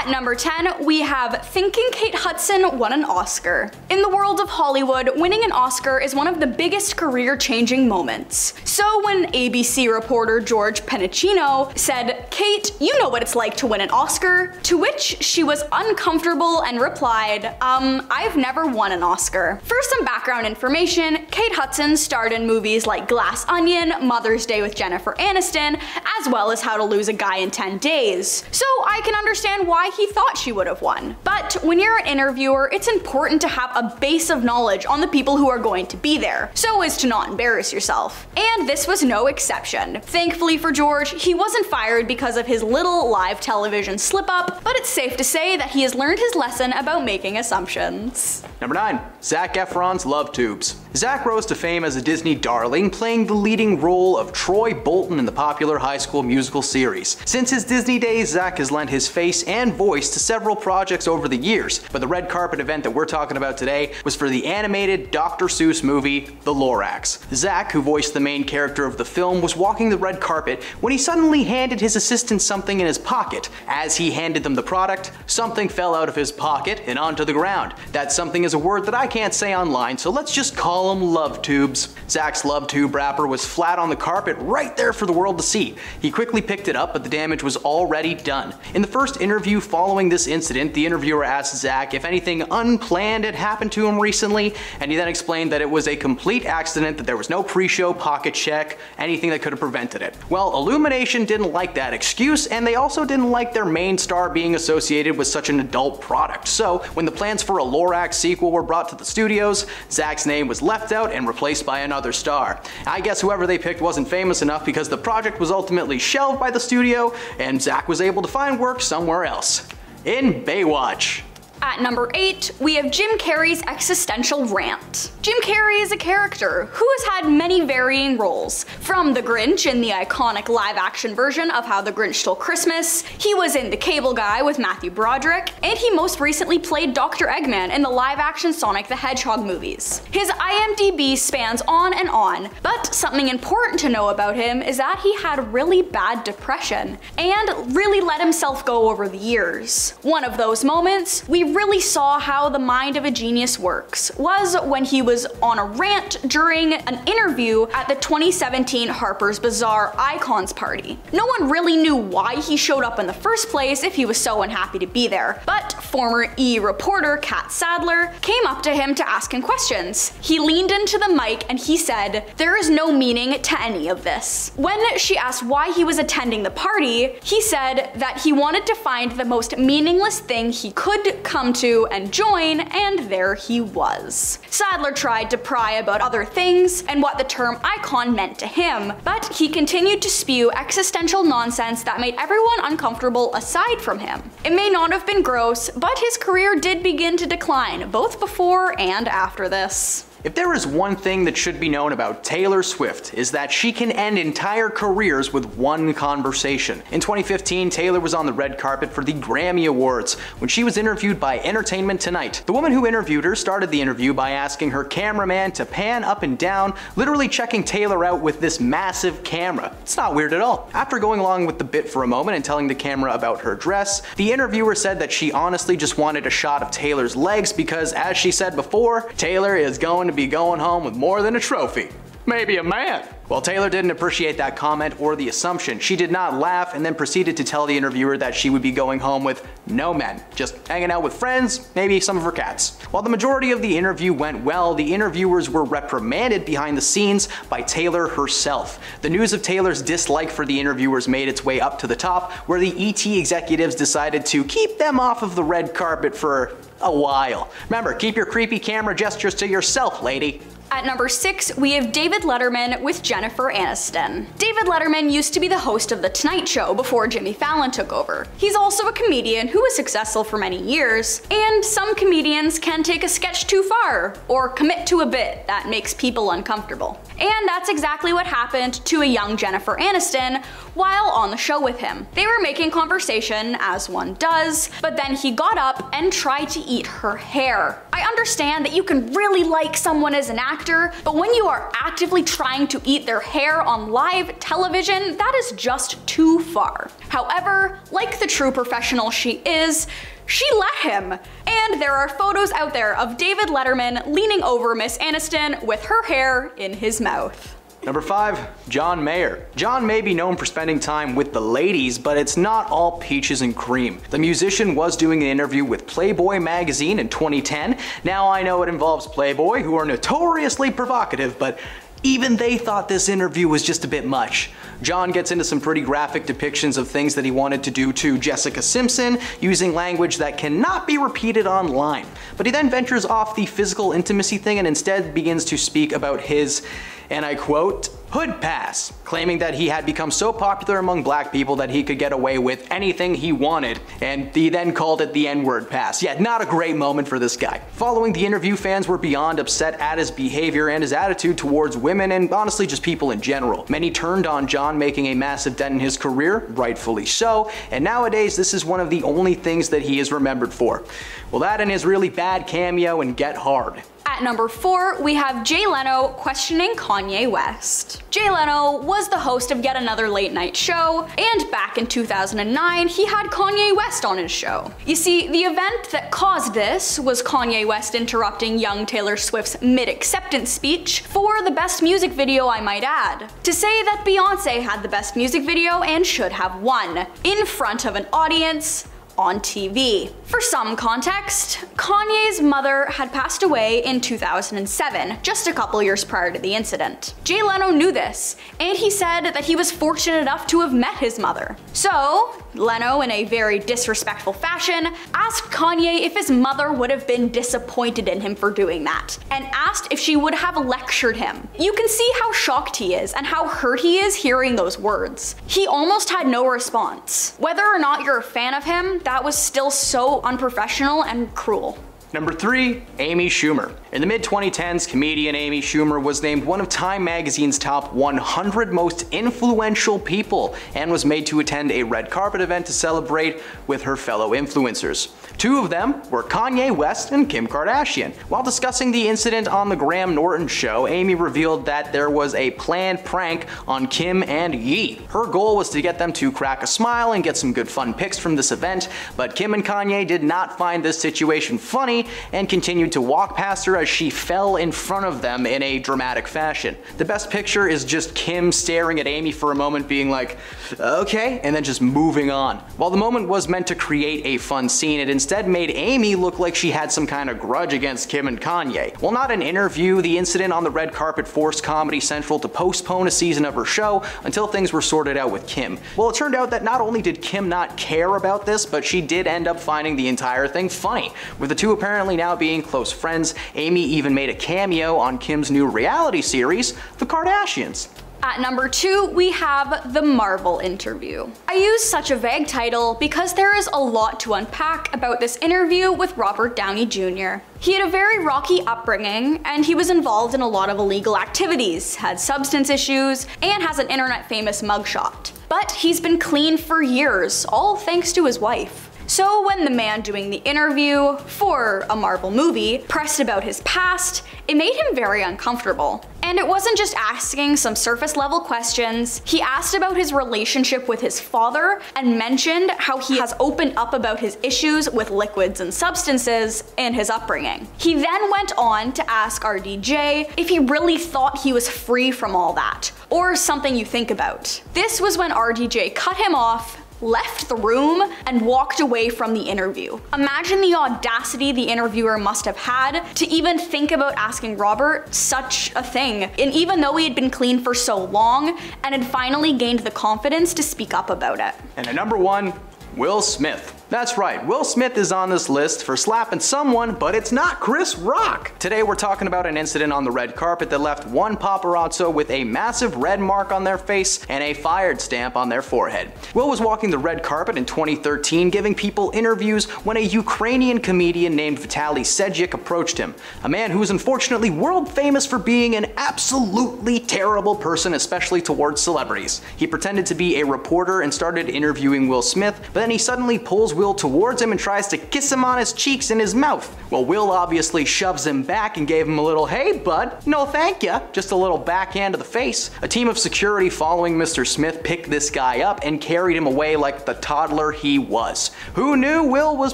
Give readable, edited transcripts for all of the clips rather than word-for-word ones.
At number 10, we have Thinking Kate Hudson Won an Oscar. In the world of Hollywood, winning an Oscar is one of the biggest career-changing moments. So when ABC reporter George Penicino said, "Kate, you know what it's like to win an Oscar," to which she was uncomfortable and replied, I've never won an Oscar. For some background information, Kate Hudson starred in movies like Glass Onion, Mother's Day with Jennifer Aniston, as well as How to Lose a Guy in 10 Days. So I can understand why he thought she would have won. But when you're an interviewer, it's important to have a base of knowledge on the people who are going to be there, so as to not embarrass yourself. And this was no exception. Thankfully for George, he wasn't fired because of his little live television slip-up, but it's safe to say that he has learned his lesson about making assumptions. Number 9. Zac Efron's Love Tubes. Zac rose to fame as a Disney darling, playing the leading role of Troy Bolton in the popular High School Musical series. Since his Disney days, Zac has lent his face and voice to several projects over the years, but the red carpet event that we're talking about today was for the animated Dr. Seuss movie, The Lorax. Zac, who voiced the main character of the film, was walking the red carpet when he suddenly handed his assistant something in his pocket. As he handed them the product, something fell out of his pocket and onto the ground. That something is a word that I can't say online, so let's just call them love tubes. Zac's love tube wrapper was flat on the carpet right there for the world to see. He quickly picked it up, but the damage was already done. In the first interview following this incident, the interviewer asked Zac if anything unplanned had happened to him recently, and he then explained that it was a complete accident, that there was no pre-show pocket check, anything that could have prevented it. Well, Illumination didn't like that excuse, and they also didn't like their main star being associated with such an adult product. So when the plans for a Lorax sequel were brought to the studios, Zac's name was left out and replaced by another star. I guess whoever they picked wasn't famous enough because the project was ultimately shelved by the studio, and Zac was able to find work somewhere else. In Baywatch. At number 8, we have Jim Carrey's existential rant. Jim Carrey is a character who has had many varying roles. From the Grinch in the iconic live-action version of How the Grinch Stole Christmas, he was in The Cable Guy with Matthew Broderick, and he most recently played Dr. Eggman in the live-action Sonic the Hedgehog movies. His IMDb spans on, but something important to know about him is that he had really bad depression, and really let himself go over the years. One of those moments, we really saw how the mind of a genius works, was when he was on a rant during an interview at the 2017 Harper's Bazaar Icons party. No one really knew why he showed up in the first place if he was so unhappy to be there, but former E! reporter Kat Sadler came up to him to ask him questions. He leaned into the mic and he said, "There is no meaning to any of this." When she asked why he was attending the party, he said that he wanted to find the most meaningless thing he could come to and join, and there he was. Sadler tried to pry about other things and what the term icon meant to him, but he continued to spew existential nonsense that made everyone uncomfortable aside from him. It may not have been gross, but his career did begin to decline, both before and after this. If there is one thing that should be known about Taylor Swift, is that she can end entire careers with one conversation. In 2015, Taylor was on the red carpet for the Grammy Awards when she was interviewed by Entertainment Tonight. The woman who interviewed her started the interview by asking her cameraman to pan up and down, literally checking Taylor out with this massive camera. It's not weird at all. After going along with the bit for a moment and telling the camera about her dress, the interviewer said that she honestly just wanted a shot of Taylor's legs because, as she said before, Taylor is going to be going home with more than a trophy. Maybe a man. Well, Taylor didn't appreciate that comment or the assumption. She did not laugh and then proceeded to tell the interviewer that she would be going home with no men, just hanging out with friends, maybe some of her cats. While the majority of the interview went well, the interviewers were reprimanded behind the scenes by Taylor herself. The news of Taylor's dislike for the interviewers made its way up to the top, where the ET executives decided to keep them off of the red carpet for a while. Remember, keep your creepy camera gestures to yourself, lady. At number 6, we have David Letterman with Jennifer Aniston. David Letterman used to be the host of The Tonight Show before Jimmy Fallon took over. He's also a comedian who was successful for many years, and some comedians can take a sketch too far, or commit to a bit that makes people uncomfortable. And that's exactly what happened to a young Jennifer Aniston while on the show with him. They were making conversation, as one does, but then he got up and tried to eat her hair. I I understand that you can really like someone as an actor, but when you are actively trying to eat their hair on live television, that is just too far. However, like the true professional she is, she let him. And there are photos out there of David Letterman leaning over Miss Aniston with her hair in his mouth. Number 5, John Mayer. John may be known for spending time with the ladies, but it's not all peaches and cream. The musician was doing an interview with Playboy magazine in 2010. Now I know it involves Playboy, who are notoriously provocative, but even they thought this interview was just a bit much. John gets into some pretty graphic depictions of things that he wanted to do to Jessica Simpson, using language that cannot be repeated online. But he then ventures off the physical intimacy thing and instead begins to speak about his, and I quote, hood pass, claiming that he had become so popular among black people that he could get away with anything he wanted, and he then called it the N-word pass. Yeah, not a great moment for this guy. Following the interview, fans were beyond upset at his behavior and his attitude towards women and honestly just people in general. Many turned on John, making a massive dent in his career, rightfully so, and nowadays this is one of the only things that he is remembered for. Well, that and his really bad cameo in Get Hard. At number 4, we have Jay Leno questioning Kanye West. Jay Leno was the host of yet another late night show, and back in 2009, he had Kanye West on his show. You see, the event that caused this was Kanye West interrupting young Taylor Swift's mid-acceptance speech for the best music video, I might add, to say that Beyonce had the best music video and should have won, in front of an audience on TV. For some context, Kanye's mother had passed away in 2007, just a couple years prior to the incident. Jay Leno knew this, and he said that he was fortunate enough to have met his mother. So, Leno, in a very disrespectful fashion, asked Kanye if his mother would have been disappointed in him for doing that, and asked if she would have lectured him. You can see how shocked he is and how hurt he is hearing those words. He almost had no response. Whether or not you're a fan of him, that was still so unprofessional and cruel. Number 3, Amy Schumer. In the mid-2010s, comedian Amy Schumer was named one of Time magazine's top 100 most influential people and was made to attend a red carpet event to celebrate with her fellow influencers. 2 of them were Kanye West and Kim Kardashian. While discussing the incident on the Graham Norton show, Amy revealed that there was a planned prank on Kim and Ye. Her goal was to get them to crack a smile and get some good fun pics from this event, but Kim and Kanye did not find this situation funny and continued to walk past her as she fell in front of them in a dramatic fashion. The best picture is just Kim staring at Amy for a moment being like, okay, and then just moving on. While the moment was meant to create a fun scene, it instead made Amy look like she had some kind of grudge against Kim and Kanye. While not an interview, the incident on the red carpet forced Comedy Central to postpone a season of her show until things were sorted out with Kim. Well, it turned out that not only did Kim not care about this, but she did end up finding the entire thing funny. With the two apparently now being close friends, Amy even made a cameo on Kim's new reality series, The Kardashians. At number 2, we have The Marvel Interview. I use such a vague title because there is a lot to unpack about this interview with Robert Downey Jr. He had a very rocky upbringing, and he was involved in a lot of illegal activities, had substance issues, and has an internet famous mugshot. But he's been clean for years, all thanks to his wife. So when the man doing the interview for a Marvel movie pressed about his past, it made him very uncomfortable. And it wasn't just asking some surface level questions, he asked about his relationship with his father and mentioned how he has opened up about his issues with liquids and substances in his upbringing. He then went on to ask RDJ if he really thought he was free from all that, or something you think about. This was when RDJ cut him off, left the room, and walked away from the interview. Imagine the audacity the interviewer must have had to even think about asking Robert such a thing, and even though he had been clean for so long and had finally gained the confidence to speak up about it. And at number 1, Will Smith. That's right, Will Smith is on this list for slapping someone, but it's not Chris Rock. Today we're talking about an incident on the red carpet that left one paparazzo with a massive red mark on their face and a fired stamp on their forehead. Will was walking the red carpet in 2013 giving people interviews when a Ukrainian comedian named Vitaly Sedgwick approached him, a man who is unfortunately world famous for being an absolutely terrible person, especially towards celebrities. He pretended to be a reporter and started interviewing Will Smith, but then he suddenly pulls Will towards him and tries to kiss him on his cheeks and his mouth. Well, Will obviously shoves him back and gave him a little "hey bud, no thank ya," just a little backhand to the face. A team of security following Mr. Smith picked this guy up and carried him away like the toddler he was. Who knew Will was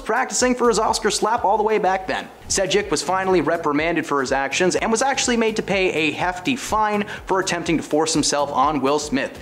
practicing for his Oscar slap all the way back then? Sedgwick was finally reprimanded for his actions and was actually made to pay a hefty fine for attempting to force himself on Will Smith.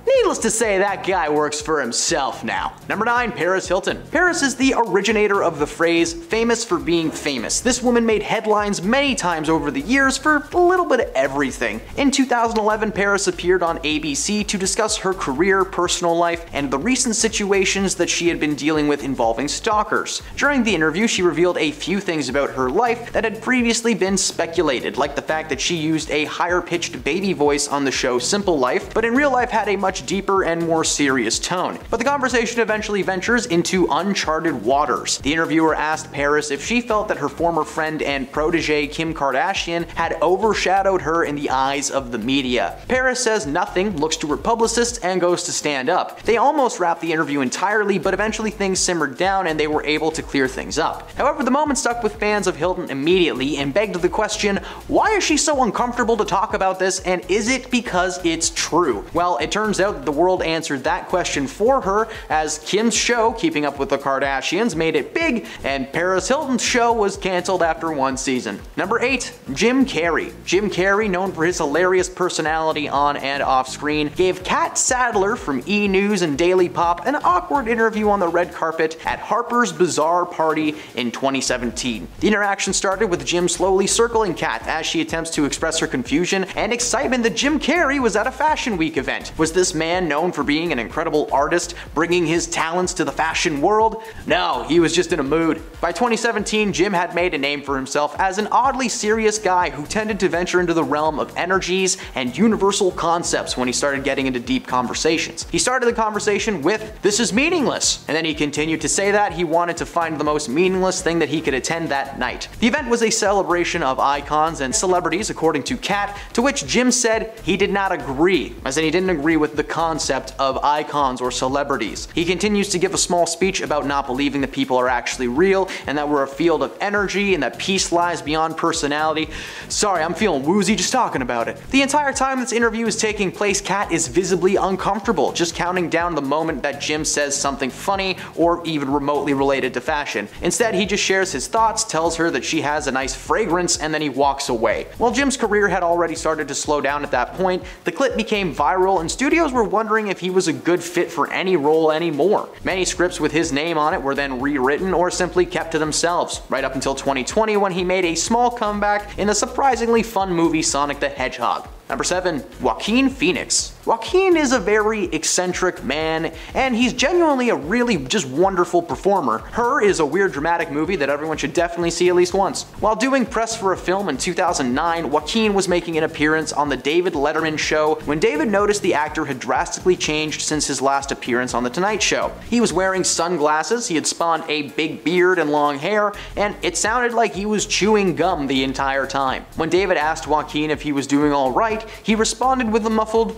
Needless to say, that guy works for himself now. Number 9, Paris Hilton. Paris is the originator of the phrase famous for being famous. This woman made headlines many times over the years for a little bit of everything. In 2011, Paris appeared on ABC to discuss her career, personal life, and the recent situations that she had been dealing with involving stalkers. During the interview, she revealed a few things about her life that had previously been speculated, like the fact that she used a higher-pitched baby voice on the show Simple Life, but in real life had a much deeper and more serious tone. But the conversation eventually ventures into uncharted waters. The interviewer asked Paris if she felt that her former friend and protege Kim Kardashian had overshadowed her in the eyes of the media. Paris says nothing, looks to her publicist, and goes to stand up. They almost wrapped the interview entirely, but eventually things simmered down and they were able to clear things up. However, the moment stuck with fans of Hilton immediately and begged the question, why is she so uncomfortable to talk about this, and is it because it's true? Well, it turns out that the world answered that question for her, as Kim's show, Keeping Up with the Kardashians, made it big, and Paris Hilton's show was cancelled after one season. Number 8, Jim Carrey. Jim Carrey, known for his hilarious personality on and off screen, gave Kat Sadler from E! News and Daily Pop an awkward interview on the red carpet at Harper's Bazaar party in 2017. The interaction started with Jim slowly circling Kat as she attempts to express her confusion and excitement that Jim Carrey was at a Fashion Week event. Was this man known for being an incredible artist, bringing his talents to the fashion world? No, he was just in a mood. By 2017, Jim had made a name for himself as an oddly serious guy who tended to venture into the realm of energies and universal concepts when he started getting into deep conversations. He started the conversation with, "This is meaningless," and then he continued to say that he wanted to find the most meaningless thing that he could attend that night. The event was a celebration of icons and celebrities, according to Kat, to which Jim said he did not agree, as in he didn't agree with the concept of icons or celebrities. He continues to give a small speech about not believing that people are actually real and that we're a field of energy and that peace lies beyond personality. Sorry, I'm feeling woozy just talking about it. The entire time this interview is taking place, Kat is visibly uncomfortable, just counting down the moment that Jim says something funny or even remotely related to fashion. Instead, he just shares his thoughts, tells her that she has a nice fragrance, and then he walks away. While Jim's career had already started to slow down at that point, the clip became viral and studios were wondering if he was a good fit for any role anymore. Many scripts with his name on it were then rewritten or simply kept to themselves, right up until 2020 when he made a small comeback in the surprisingly fun movie Sonic the Hedgehog. Number 7, Joaquin Phoenix. Joaquin is a very eccentric man, and he's genuinely a really just wonderful performer. Her is a weird dramatic movie that everyone should definitely see at least once. While doing press for a film in 2009, Joaquin was making an appearance on the David Letterman show when David noticed the actor had drastically changed since his last appearance on The Tonight Show. He was wearing sunglasses, he had spawned a big beard and long hair, and it sounded like he was chewing gum the entire time. When David asked Joaquin if he was doing alright, he responded with a muffled,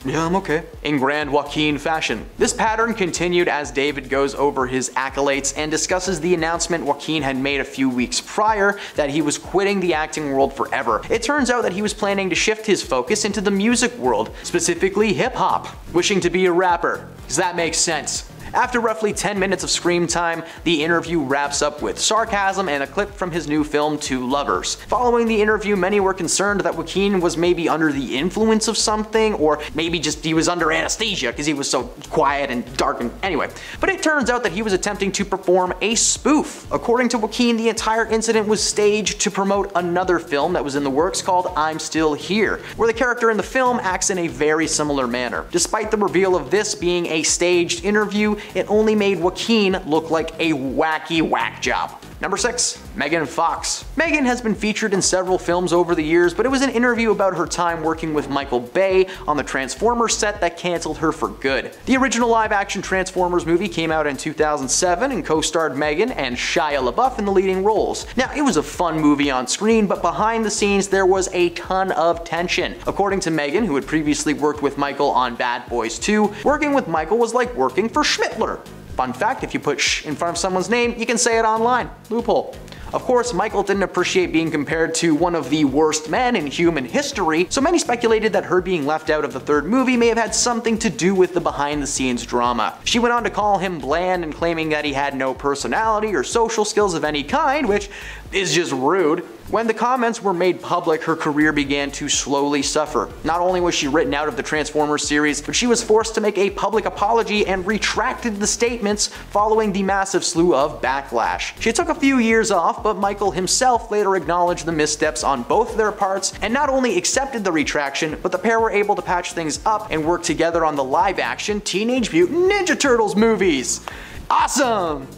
"Yeah, I'm okay," in grand Joaquin fashion. This pattern continued as David goes over his accolades and discusses the announcement Joaquin had made a few weeks prior that he was quitting the acting world forever. It turns out that he was planning to shift his focus into the music world, specifically hip-hop, wishing to be a rapper. Does that make sense? After roughly 10 minutes of screen time, the interview wraps up with sarcasm and a clip from his new film Two Lovers. Following the interview, many were concerned that Joaquin was maybe under the influence of something, or maybe just he was under anesthesia because he was so quiet and dark and anyway. But it turns out that he was attempting to perform a spoof. According to Joaquin, the entire incident was staged to promote another film that was in the works called I'm Still Here, where the character in the film acts in a very similar manner. Despite the reveal of this being a staged interview, it only made Joaquin look like a wacky whack job. Number 6, Megan Fox. Megan has been featured in several films over the years, but it was an interview about her time working with Michael Bay on the Transformers set that canceled her for good. The original live-action Transformers movie came out in 2007 and co-starred Megan and Shia LaBeouf in the leading roles. Now, it was a fun movie on screen, but behind the scenes there was a ton of tension. According to Megan, who had previously worked with Michael on Bad Boys 2, working with Michael was like working for Schmittler. Fun fact, if you put sh in front of someone's name, you can say it online. Loophole. Of course, Michael didn't appreciate being compared to one of the worst men in human history, so many speculated that her being left out of the third movie may have had something to do with the behind-the-scenes drama. She went on to call him bland and claiming that he had no personality or social skills of any kind, which is just rude. When the comments were made public, her career began to slowly suffer. Not only was she written out of the Transformers series, but she was forced to make a public apology and retracted the statements following the massive slew of backlash. She took a few years off, but Michael himself later acknowledged the missteps on both their parts and not only accepted the retraction, but the pair were able to patch things up and work together on the live-action Teenage Mutant Ninja Turtles movies. Awesome!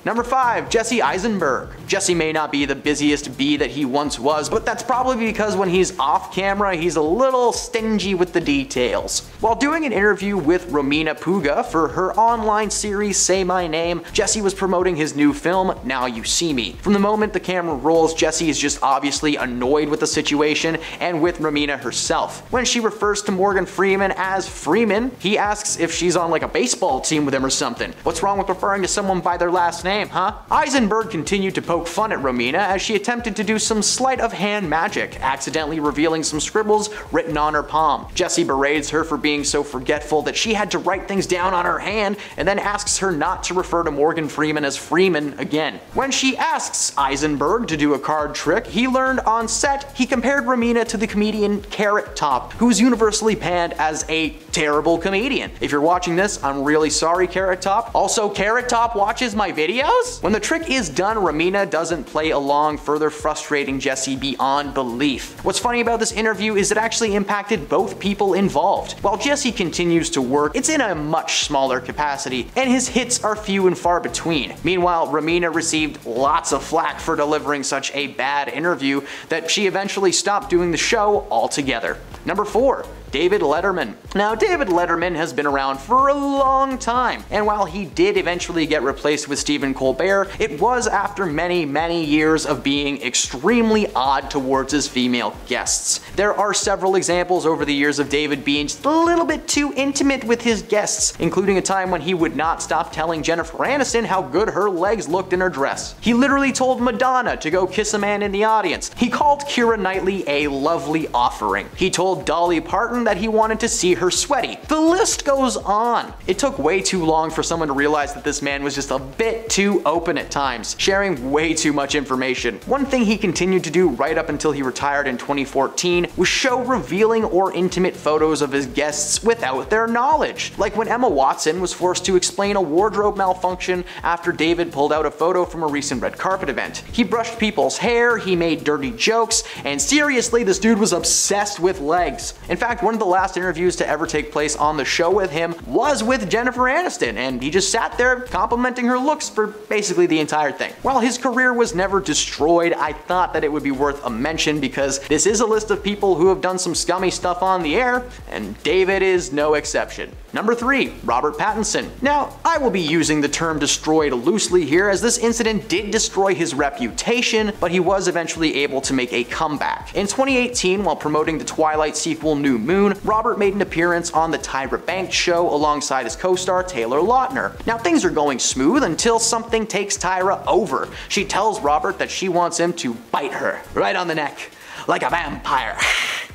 Number 5. Jesse Eisenberg. Jesse may not be the busiest bee that he once was, but that's probably because when he's off camera, he's a little stingy with the details. While doing an interview with Romina Puga for her online series Say My Name, Jesse was promoting his new film, Now You See Me. From the moment the camera rolls, Jesse is just obviously annoyed with the situation and with Romina herself. When she refers to Morgan Freeman as Freeman, he asks if she's on like a baseball team with him or something. What's wrong with referring to someone by their last name, huh? Eisenberg continued to poke fun at Romina as she attempted to do some sleight of hand magic, accidentally revealing some scribbles written on her palm. Jesse berates her for being so forgetful that she had to write things down on her hand and then asks her not to refer to Morgan Freeman as Freeman again. When she asks Eisenberg to do a card trick he learned on set, he compared Romina to the comedian Carrot Top, who's universally panned as a terrible comedian. If you're watching this, I'm really sorry, Carrot Top. Also, Carrot Top watches my videos? When the trick is done, Romina doesn't play along, further frustrating Jesse beyond belief. What's funny about this interview is it actually impacted both people involved. While Jesse continues to work, it's in a much smaller capacity, and his hits are few and far between. Meanwhile, Romina received lots of flack for delivering such a bad interview that she eventually stopped doing the show altogether. Number 4. David Letterman. Now, David Letterman has been around for a long time, and while he did eventually get replaced with Stephen Colbert, it was after many years of being extremely odd towards his female guests. There are several examples over the years of David being just a little bit too intimate with his guests, including a time when he would not stop telling Jennifer Aniston how good her legs looked in her dress. He literally told Madonna to go kiss a man in the audience. He called Keira Knightley a lovely offering. He told Dolly Parton that he wanted to see her sweaty. The list goes on. It took way too long for someone to realize that this man was just a bit too open at times, sharing way too much information. One thing he continued to do right up until he retired in 2014 was show revealing or intimate photos of his guests without their knowledge. Like when Emma Watson was forced to explain a wardrobe malfunction after David pulled out a photo from a recent red carpet event. He brushed people's hair, he made dirty jokes, and seriously, this dude was obsessed with legs. In fact, one of the last interviews to ever take place on the show with him was with Jennifer Aniston, and he just sat there complimenting her looks for basically the entire thing. While his career was never destroyed, I thought that it would be worth a mention because this is a list of people who have done some scummy stuff on the air, and David is no exception. Number 3. Robert Pattinson. Now, I will be using the term destroyed loosely here as this incident did destroy his reputation, but he was eventually able to make a comeback. In 2018, while promoting the Twilight sequel New Moon, Robert made an appearance on the Tyra Banks show alongside his co-star Taylor Lautner. Now, things are going smooth until something takes Tyra over. She tells Robert that she wants him to bite her right on the neck, like a vampire.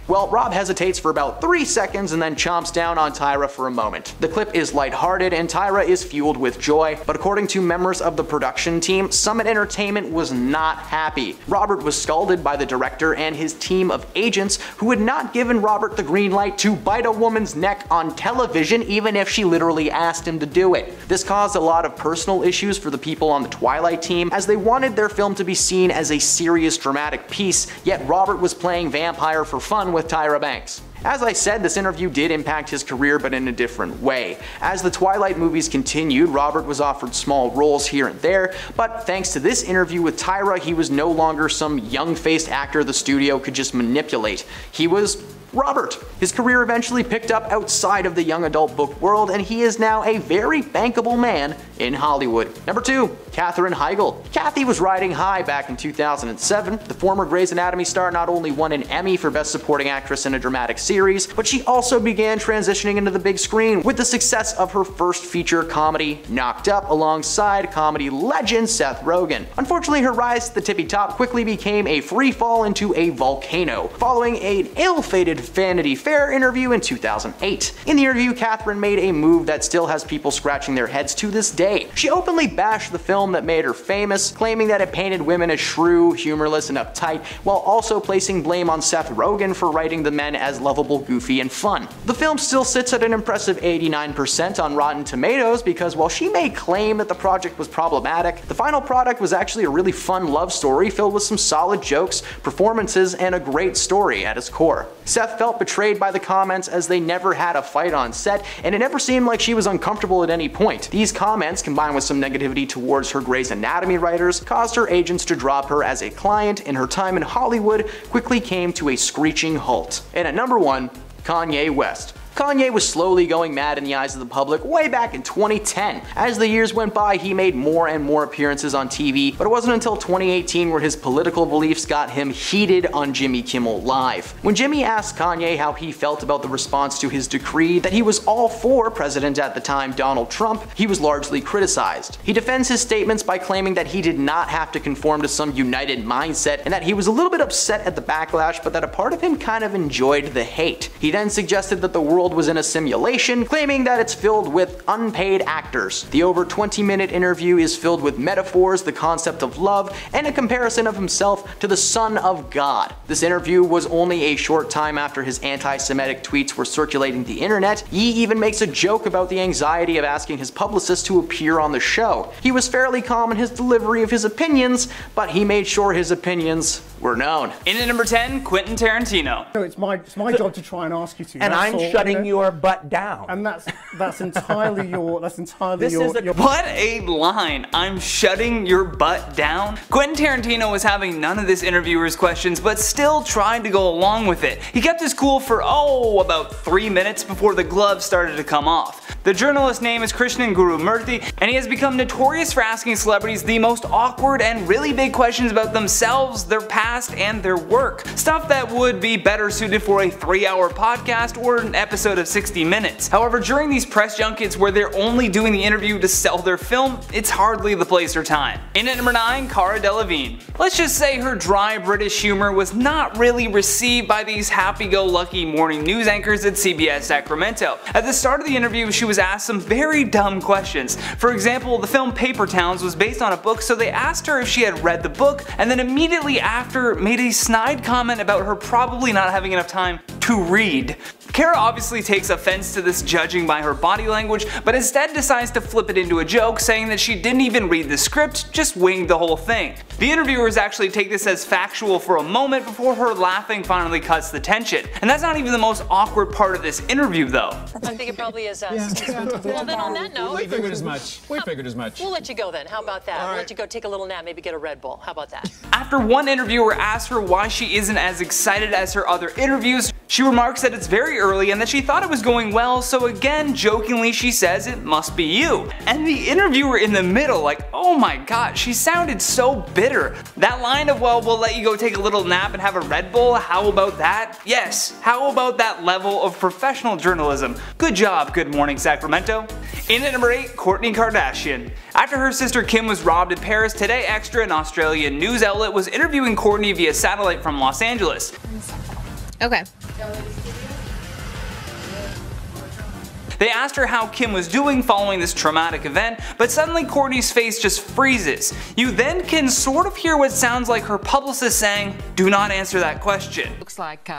Well, Rob hesitates for about 3 seconds and then chomps down on Tyra for a moment. The clip is lighthearted and Tyra is fueled with joy, but according to members of the production team, Summit Entertainment was not happy. Robert was scalded by the director and his team of agents who had not given Robert the green light to bite a woman's neck on television even if she literally asked him to do it. This caused a lot of personal issues for the people on the Twilight team as they wanted their film to be seen as a serious dramatic piece, yet Robert was playing vampire for fun with Tyra Banks. As I said, this interview did impact his career, but in a different way. As the Twilight movies continued, Robert was offered small roles here and there, but thanks to this interview with Tyra, he was no longer some young-faced actor the studio could just manipulate. He was Robert. His career eventually picked up outside of the young adult book world, and he is now a very bankable man in Hollywood. Number 2. Katherine Heigl. Kathy was riding high back in 2007. The former Grey's Anatomy star not only won an Emmy for Best Supporting Actress in a Dramatic Series, but she also began transitioning into the big screen with the success of her first feature comedy, Knocked Up, alongside comedy legend Seth Rogen. Unfortunately, her rise to the tippy top quickly became a free fall into a volcano, following an ill-fated Vanity Fair interview in 2008. In the interview, Katherine made a move that still has people scratching their heads to this day. She openly bashed the film that made her famous, claiming that it painted women as shrew, humorless, and uptight, while also placing blame on Seth Rogen for writing the men as lovable, goofy, and fun. The film still sits at an impressive 89% on Rotten Tomatoes because while she may claim that the project was problematic, the final product was actually a really fun love story filled with some solid jokes, performances, and a great story at its core. Seth felt betrayed by the comments as they never had a fight on set, and it never seemed like she was uncomfortable at any point. These comments, combined with some negativity towards her Grey's Anatomy writers, caused her agents to drop her as a client, and her time in Hollywood quickly came to a screeching halt. And at number 1, Kanye West. Kanye was slowly going mad in the eyes of the public way back in 2010. As the years went by, he made more and more appearances on TV, but it wasn't until 2018 where his political beliefs got him heated on Jimmy Kimmel Live. When Jimmy asked Kanye how he felt about the response to his decree that he was all for President at the time Donald Trump, he was largely criticized. He defends his statements by claiming that he did not have to conform to some united mindset and that he was a little bit upset at the backlash, but that a part of him kind of enjoyed the hate. He then suggested that the world was in a simulation, claiming that it's filled with unpaid actors. The over 20-minute interview is filled with metaphors, the concept of love, and a comparison of himself to the Son of God. This interview was only a short time after his anti-Semitic tweets were circulating the internet. He even makes a joke about the anxiety of asking his publicist to appear on the show. He was fairly calm in his delivery of his opinions, but he made sure his opinions were known. In at number 10, Quentin Tarantino. So it's my job to try and ask you to. And I'm shutting your butt down. And that's entirely your. That's entirely your. What a line! I'm shutting your butt down. Quentin Tarantino was having none of this interviewer's questions, but still tried to go along with it. He kept his cool for about 3 minutes before the gloves started to come off. The journalist's name is Krishnan Gurumurthy, and he has become notorious for asking celebrities the most awkward and really big questions about themselves, their past, and their work. Stuff that would be better suited for a 3-hour podcast or an episode of 60 Minutes. However, during these press junkets where they're only doing the interview to sell their film, it's hardly the place or time. In at number 9, Cara Delevingne. Let's just say her dry British humor was not really received by these happy-go-lucky morning news anchors at CBS Sacramento. At the start of the interview, she was asked some very dumb questions. For example, the film Paper Towns was based on a book, so they asked her if she had read the book, and then immediately after made a snide comment about her probably not having enough time to read. Cara obviously takes offense to this judging by her body language, but instead decides to flip it into a joke, saying that she didn't even read the script, just winged the whole thing. The interviewers actually take this as factual for a moment before her laughing finally cuts the tension. And that's not even the most awkward part of this interview though. I think it probably is us. Well then on that note, We figured as much. We'll let you go then. How about that? We'll let you go take a little nap, maybe get a Red Bull. How about that? After one interviewer asked her why she isn't as excited as her other interviews, she remarks that it's very early and that she thought it was going well, so again, jokingly she says it must be you. And the interviewer in the middle, like, oh my god, she sounded so bitter. That line of, well, we'll let you go take a little nap and have a Red Bull, how about that? Yes, how about that level of professional journalism? Good job, Good Morning Sacramento. In at number 8, Kourtney Kardashian. After her sister Kim was robbed in Paris, Today Extra, an Australian news outlet, was interviewing Kourtney via satellite from Los Angeles. Okay. They asked her how Kim was doing following this traumatic event, but suddenly Kourtney's face just freezes. You then can sort of hear what sounds like her publicist saying, "Do not answer that question." Looks like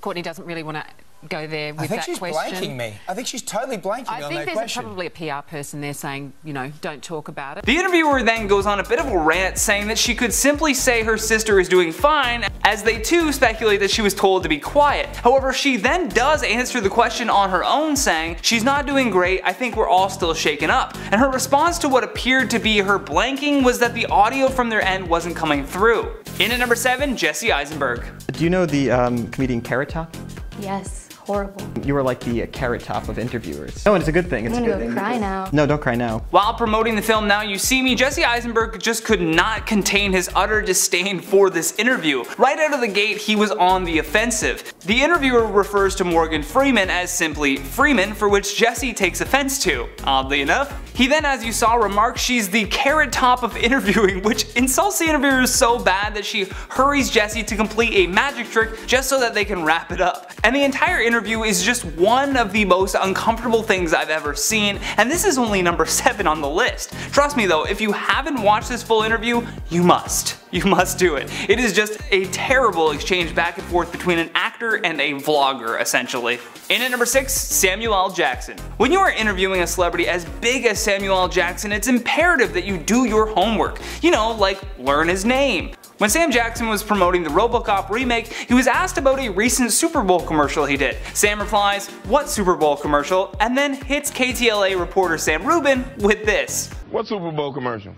Kourtney doesn't really want to go there with that I think she's question. blanking me. I think she's totally blanking I on think that there's question. probably a PR person there saying, you know, don't talk about it. The interviewer then goes on a bit of a rant saying that she could simply say her sister is doing fine, as they too speculate that she was told to be quiet. However, she then does answer the question on her own, saying, "She's not doing great, I think we're all still shaken up." And her response to what appeared to be her blanking was that the audio from their end wasn't coming through. In at number 7, Jesse Eisenberg. Do you know the comedian Carrot Top? Yes, horrible. You were like the carrot top of interviewers. No, and it's a good thing. It's I'm a gonna good go thing. cry now. No, don't cry now. While promoting the film Now You See Me, Jesse Eisenberg just could not contain his utter disdain for this interview. Right out of the gate, he was on the offensive. The interviewer refers to Morgan Freeman as simply Freeman, for which Jesse takes offense to. Oddly enough, he then, as you saw, remarks she's the carrot top of interviewing, which insults the interviewer so bad that she hurries Jesse to complete a magic trick just so that they can wrap it up. And the entire interview is just one of the most uncomfortable things I've ever seen, and this is only number 7 on the list. Trust me though, if you haven't watched this full interview, you must. You must do it. It is just a terrible exchange back and forth between an actor and a vlogger, essentially. In at number 6, Samuel L. Jackson. When you are interviewing a celebrity as big as Samuel L. Jackson, it's imperative that you do your homework. You know, like learn his name. When Sam Jackson was promoting the RoboCop remake, he was asked about a recent Super Bowl commercial he did. Sam replies, "What Super Bowl commercial?" and then hits KTLA reporter Sam Rubin with this. What Super Bowl commercial?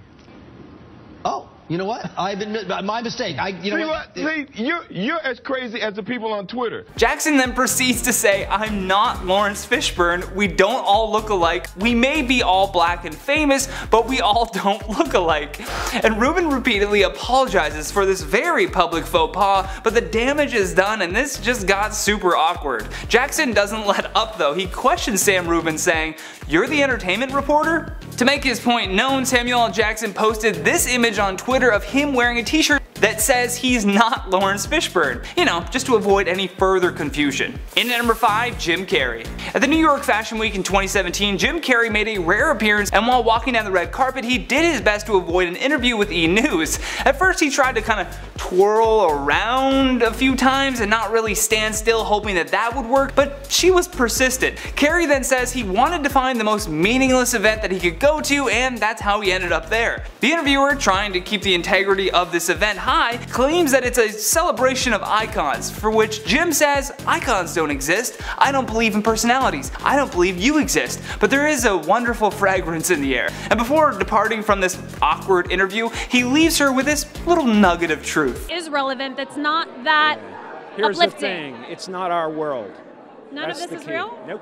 Oh, you know what? I've been my mistake. See, you're as crazy as the people on Twitter. Jackson then proceeds to say, "I'm not Lawrence Fishburne. We don't all look alike. We may be all black and famous, but we all don't look alike." And Rubin repeatedly apologizes for this very public faux pas, but the damage is done and this just got super awkward. Jackson doesn't let up though. He questions Sam Rubin saying, "You're the entertainment reporter?" To make his point known, Samuel L. Jackson posted this image on Twitter of him wearing a t-shirt that says he's not Lawrence Fishburne. You know, just to avoid any further confusion. In at number 5, Jim Carrey. At the New York Fashion Week in 2017, Jim Carrey made a rare appearance, and while walking down the red carpet, he did his best to avoid an interview with E! News. At first he tried to kind of twirl around a few times and not really stand still, hoping that that would work, but she was persistent. Carrey then says he wanted to find the most meaningless event that he could go to, and that's how he ended up there. The interviewer, trying to keep the integrity of this event high, claims that it's a celebration of icons, for which Jim says, "Icons don't exist. I don't believe in personalities. I don't believe you exist. But there is a wonderful fragrance in the air." And before departing from this awkward interview, he leaves her with this little nugget of truth. Is relevant, that's not that Here's uplifting. the thing, it's not our world. None That's of this the is key. real? Nope.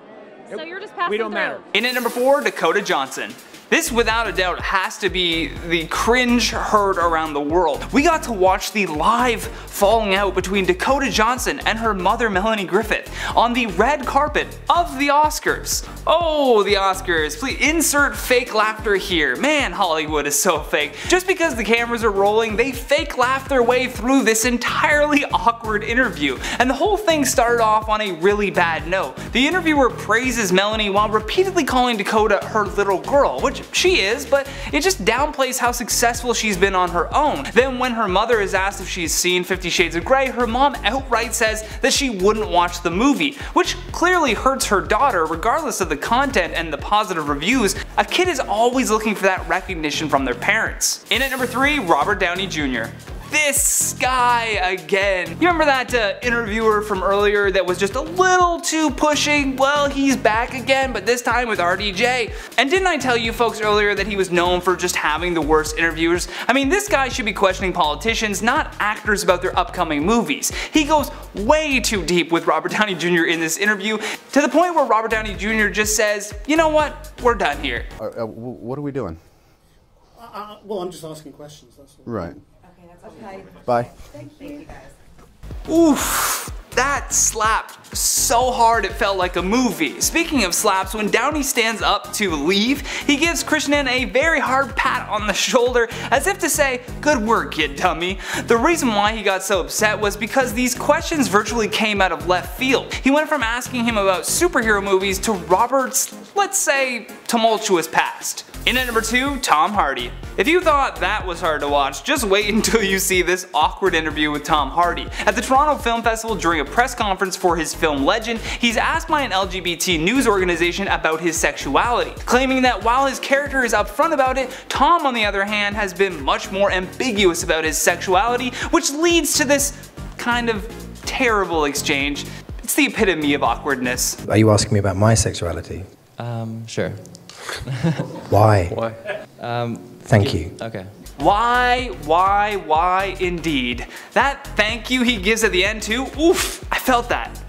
So you're just passing We don't through. matter. In at number 4, Dakota Johnson. This without a doubt has to be the cringe heard around the world. We got to watch the live falling out between Dakota Johnson and her mother Melanie Griffith on the red carpet of the Oscars. Oh, the Oscars. Please insert fake laughter here. Man, Hollywood is so fake. Just because the cameras are rolling, they fake laugh their way through this entirely awkward interview. And the whole thing started off on a really bad note. The interviewer praises Melanie while repeatedly calling Dakota her little girl, which she is, but it just downplays how successful she's been on her own. Then when her mother is asked if she's seen 50 Shades of Grey, her mom outright says that she wouldn't watch the movie, which clearly hurts her daughter regardless of the content and the positive reviews. A kid is always looking for that recognition from their parents. In at number 3, Robert Downey Jr. This guy again. You remember that interviewer from earlier that was just a little too pushing? Well, he's back again, but this time with RDJ. And didn't I tell you folks earlier that he was known for just having the worst interviewers? I mean, this guy should be questioning politicians, not actors about their upcoming movies. He goes way too deep with Robert Downey Jr. in this interview, to the point where Robert Downey Jr. just says, "You know what? We're done here." What are we doing? Well, I'm just asking questions, that's all. Right. Okay. Bye. Thank you guys. Oof. That slapped so hard it felt like a movie. Speaking of slaps, when Downey stands up to leave, he gives Krishnan a very hard pat on the shoulder as if to say, "Good work, you dummy." The reason why he got so upset was because these questions virtually came out of left field. He went from asking him about superhero movies to Robert's, let's say, tumultuous past. In at number 2, Tom Hardy. If you thought that was hard to watch, just wait until you see this awkward interview with Tom Hardy. At the Toronto Film Festival during a press conference for his film Legend, he's asked by an LGBT news organization about his sexuality, claiming that while his character is upfront about it, Tom on the other hand has been much more ambiguous about his sexuality, which leads to this kind of terrible exchange. It's the epitome of awkwardness. Are you asking me about my sexuality? Sure. Why? Why? Thank you. Okay. Why indeed. That thank you he gives at the end too, oof, I felt that.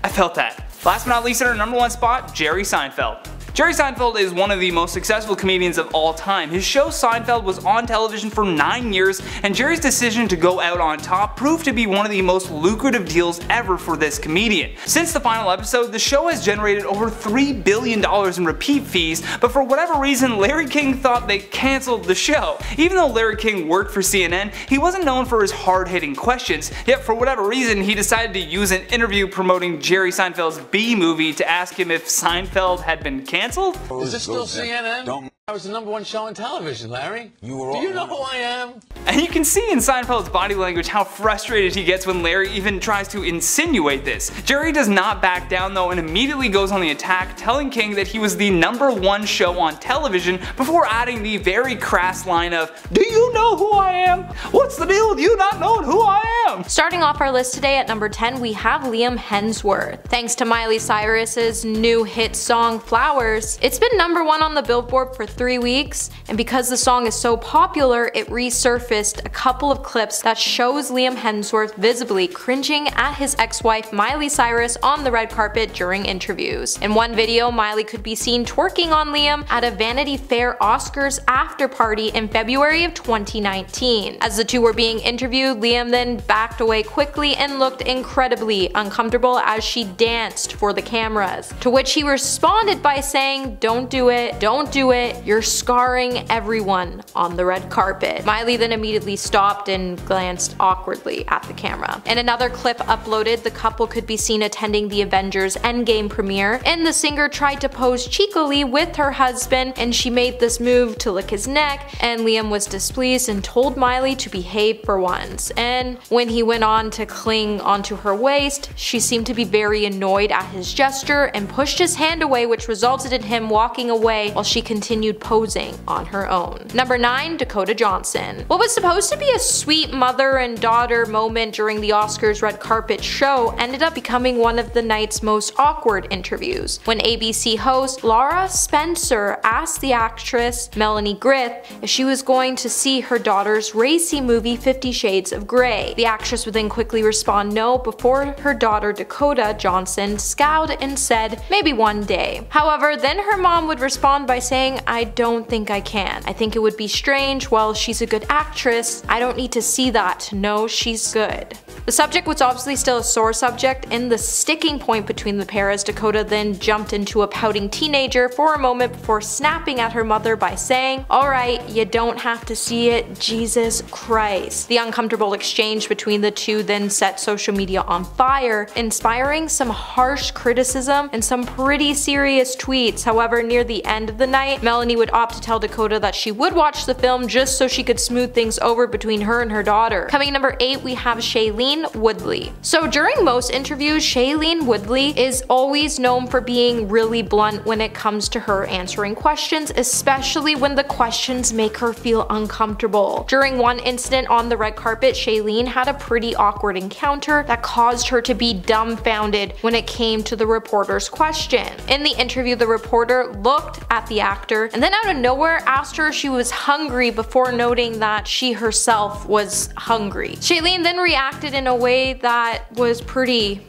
Last but not least, at our number 1 spot, Jerry Seinfeld. Jerry Seinfeld is one of the most successful comedians of all time. His show Seinfeld was on television for 9 years, and Jerry's decision to go out on top proved to be one of the most lucrative deals ever for this comedian. Since the final episode, the show has generated over $3 billion in repeat fees, but for whatever reason, Larry King thought they cancelled the show. Even though Larry King worked for CNN, he wasn't known for his hard-hitting questions, yet for whatever reason, he decided to use an interview promoting Jerry Seinfeld's B-movie to ask him if Seinfeld had been canceled. Is this still CNN? I was the #1 show on television, Larry. Do you know who I am? And you can see in Seinfeld's body language how frustrated he gets when Larry even tries to insinuate this. Jerry does not back down though and immediately goes on the attack, telling King that he was the #1 show on television before adding the very crass line of, "Do you know who I am? What's the deal with you not knowing who I am?" Starting off our list today at number 10, we have Liam Hemsworth. Thanks to Miley Cyrus's new hit song Flowers, it's been #1 on the Billboard for 3 weeks, and because the song is so popular, it resurfaced a couple of clips that shows Liam Hemsworth visibly cringing at his ex-wife Miley Cyrus on the red carpet during interviews. In one video, Miley could be seen twerking on Liam at a Vanity Fair Oscars after party in February of 2019. As the two were being interviewed, Liam then backed away quickly and looked incredibly uncomfortable as she danced for the cameras, to which he responded by saying, "Don't do it, don't do it, you're scarring everyone on the red carpet." Miley then immediately stopped and glanced awkwardly at the camera. In another clip uploaded, the couple could be seen attending the Avengers Endgame premiere, and the singer tried to pose cheekily with her husband, and she made this move to lick his neck, and Liam was displeased and told Miley to behave for once. And when he went on to cling onto her waist, she seemed to be very annoyed at his gesture and pushed his hand away, which resulted in him walking away while she continued posing on her own. Number 9, Dakota Johnson. What was supposed to be a sweet mother and daughter moment during the Oscars red carpet show ended up becoming one of the night's most awkward interviews, when ABC host Laura Spencer asked the actress Melanie Griffith if she was going to see her daughter's racy movie 50 Shades of Grey. The actress would then quickly respond no before her daughter Dakota Johnson scowled and said, "Maybe one day." However, then her mom would respond by saying, "I don't think I can. I think it would be strange. Well, she's a good actress. I don't need to see that to know she's good." The subject was obviously still a sore subject and the sticking point between the pair, as Dakota then jumped into a pouting teenager for a moment before snapping at her mother by saying, "Alright, you don't have to see it, Jesus Christ." The uncomfortable exchange between the two then set social media on fire, inspiring some harsh criticism and some pretty serious tweets. However, near the end of the night, Melanie would opt to tell Dakota that she would watch the film just so she could smooth things over between her and her daughter. Coming in number 8, we have Shailene Woodley. So during most interviews, Shailene Woodley is always known for being really blunt when it comes to her answering questions, especially when the questions make her feel uncomfortable. During one incident on the red carpet, Shailene had a pretty awkward encounter that caused her to be dumbfounded when it came to the reporter's question. In the interview, the reporter looked at the actor and then out of nowhere asked her if she was hungry before noting that she herself was hungry. Shailene then reacted in a way that was pretty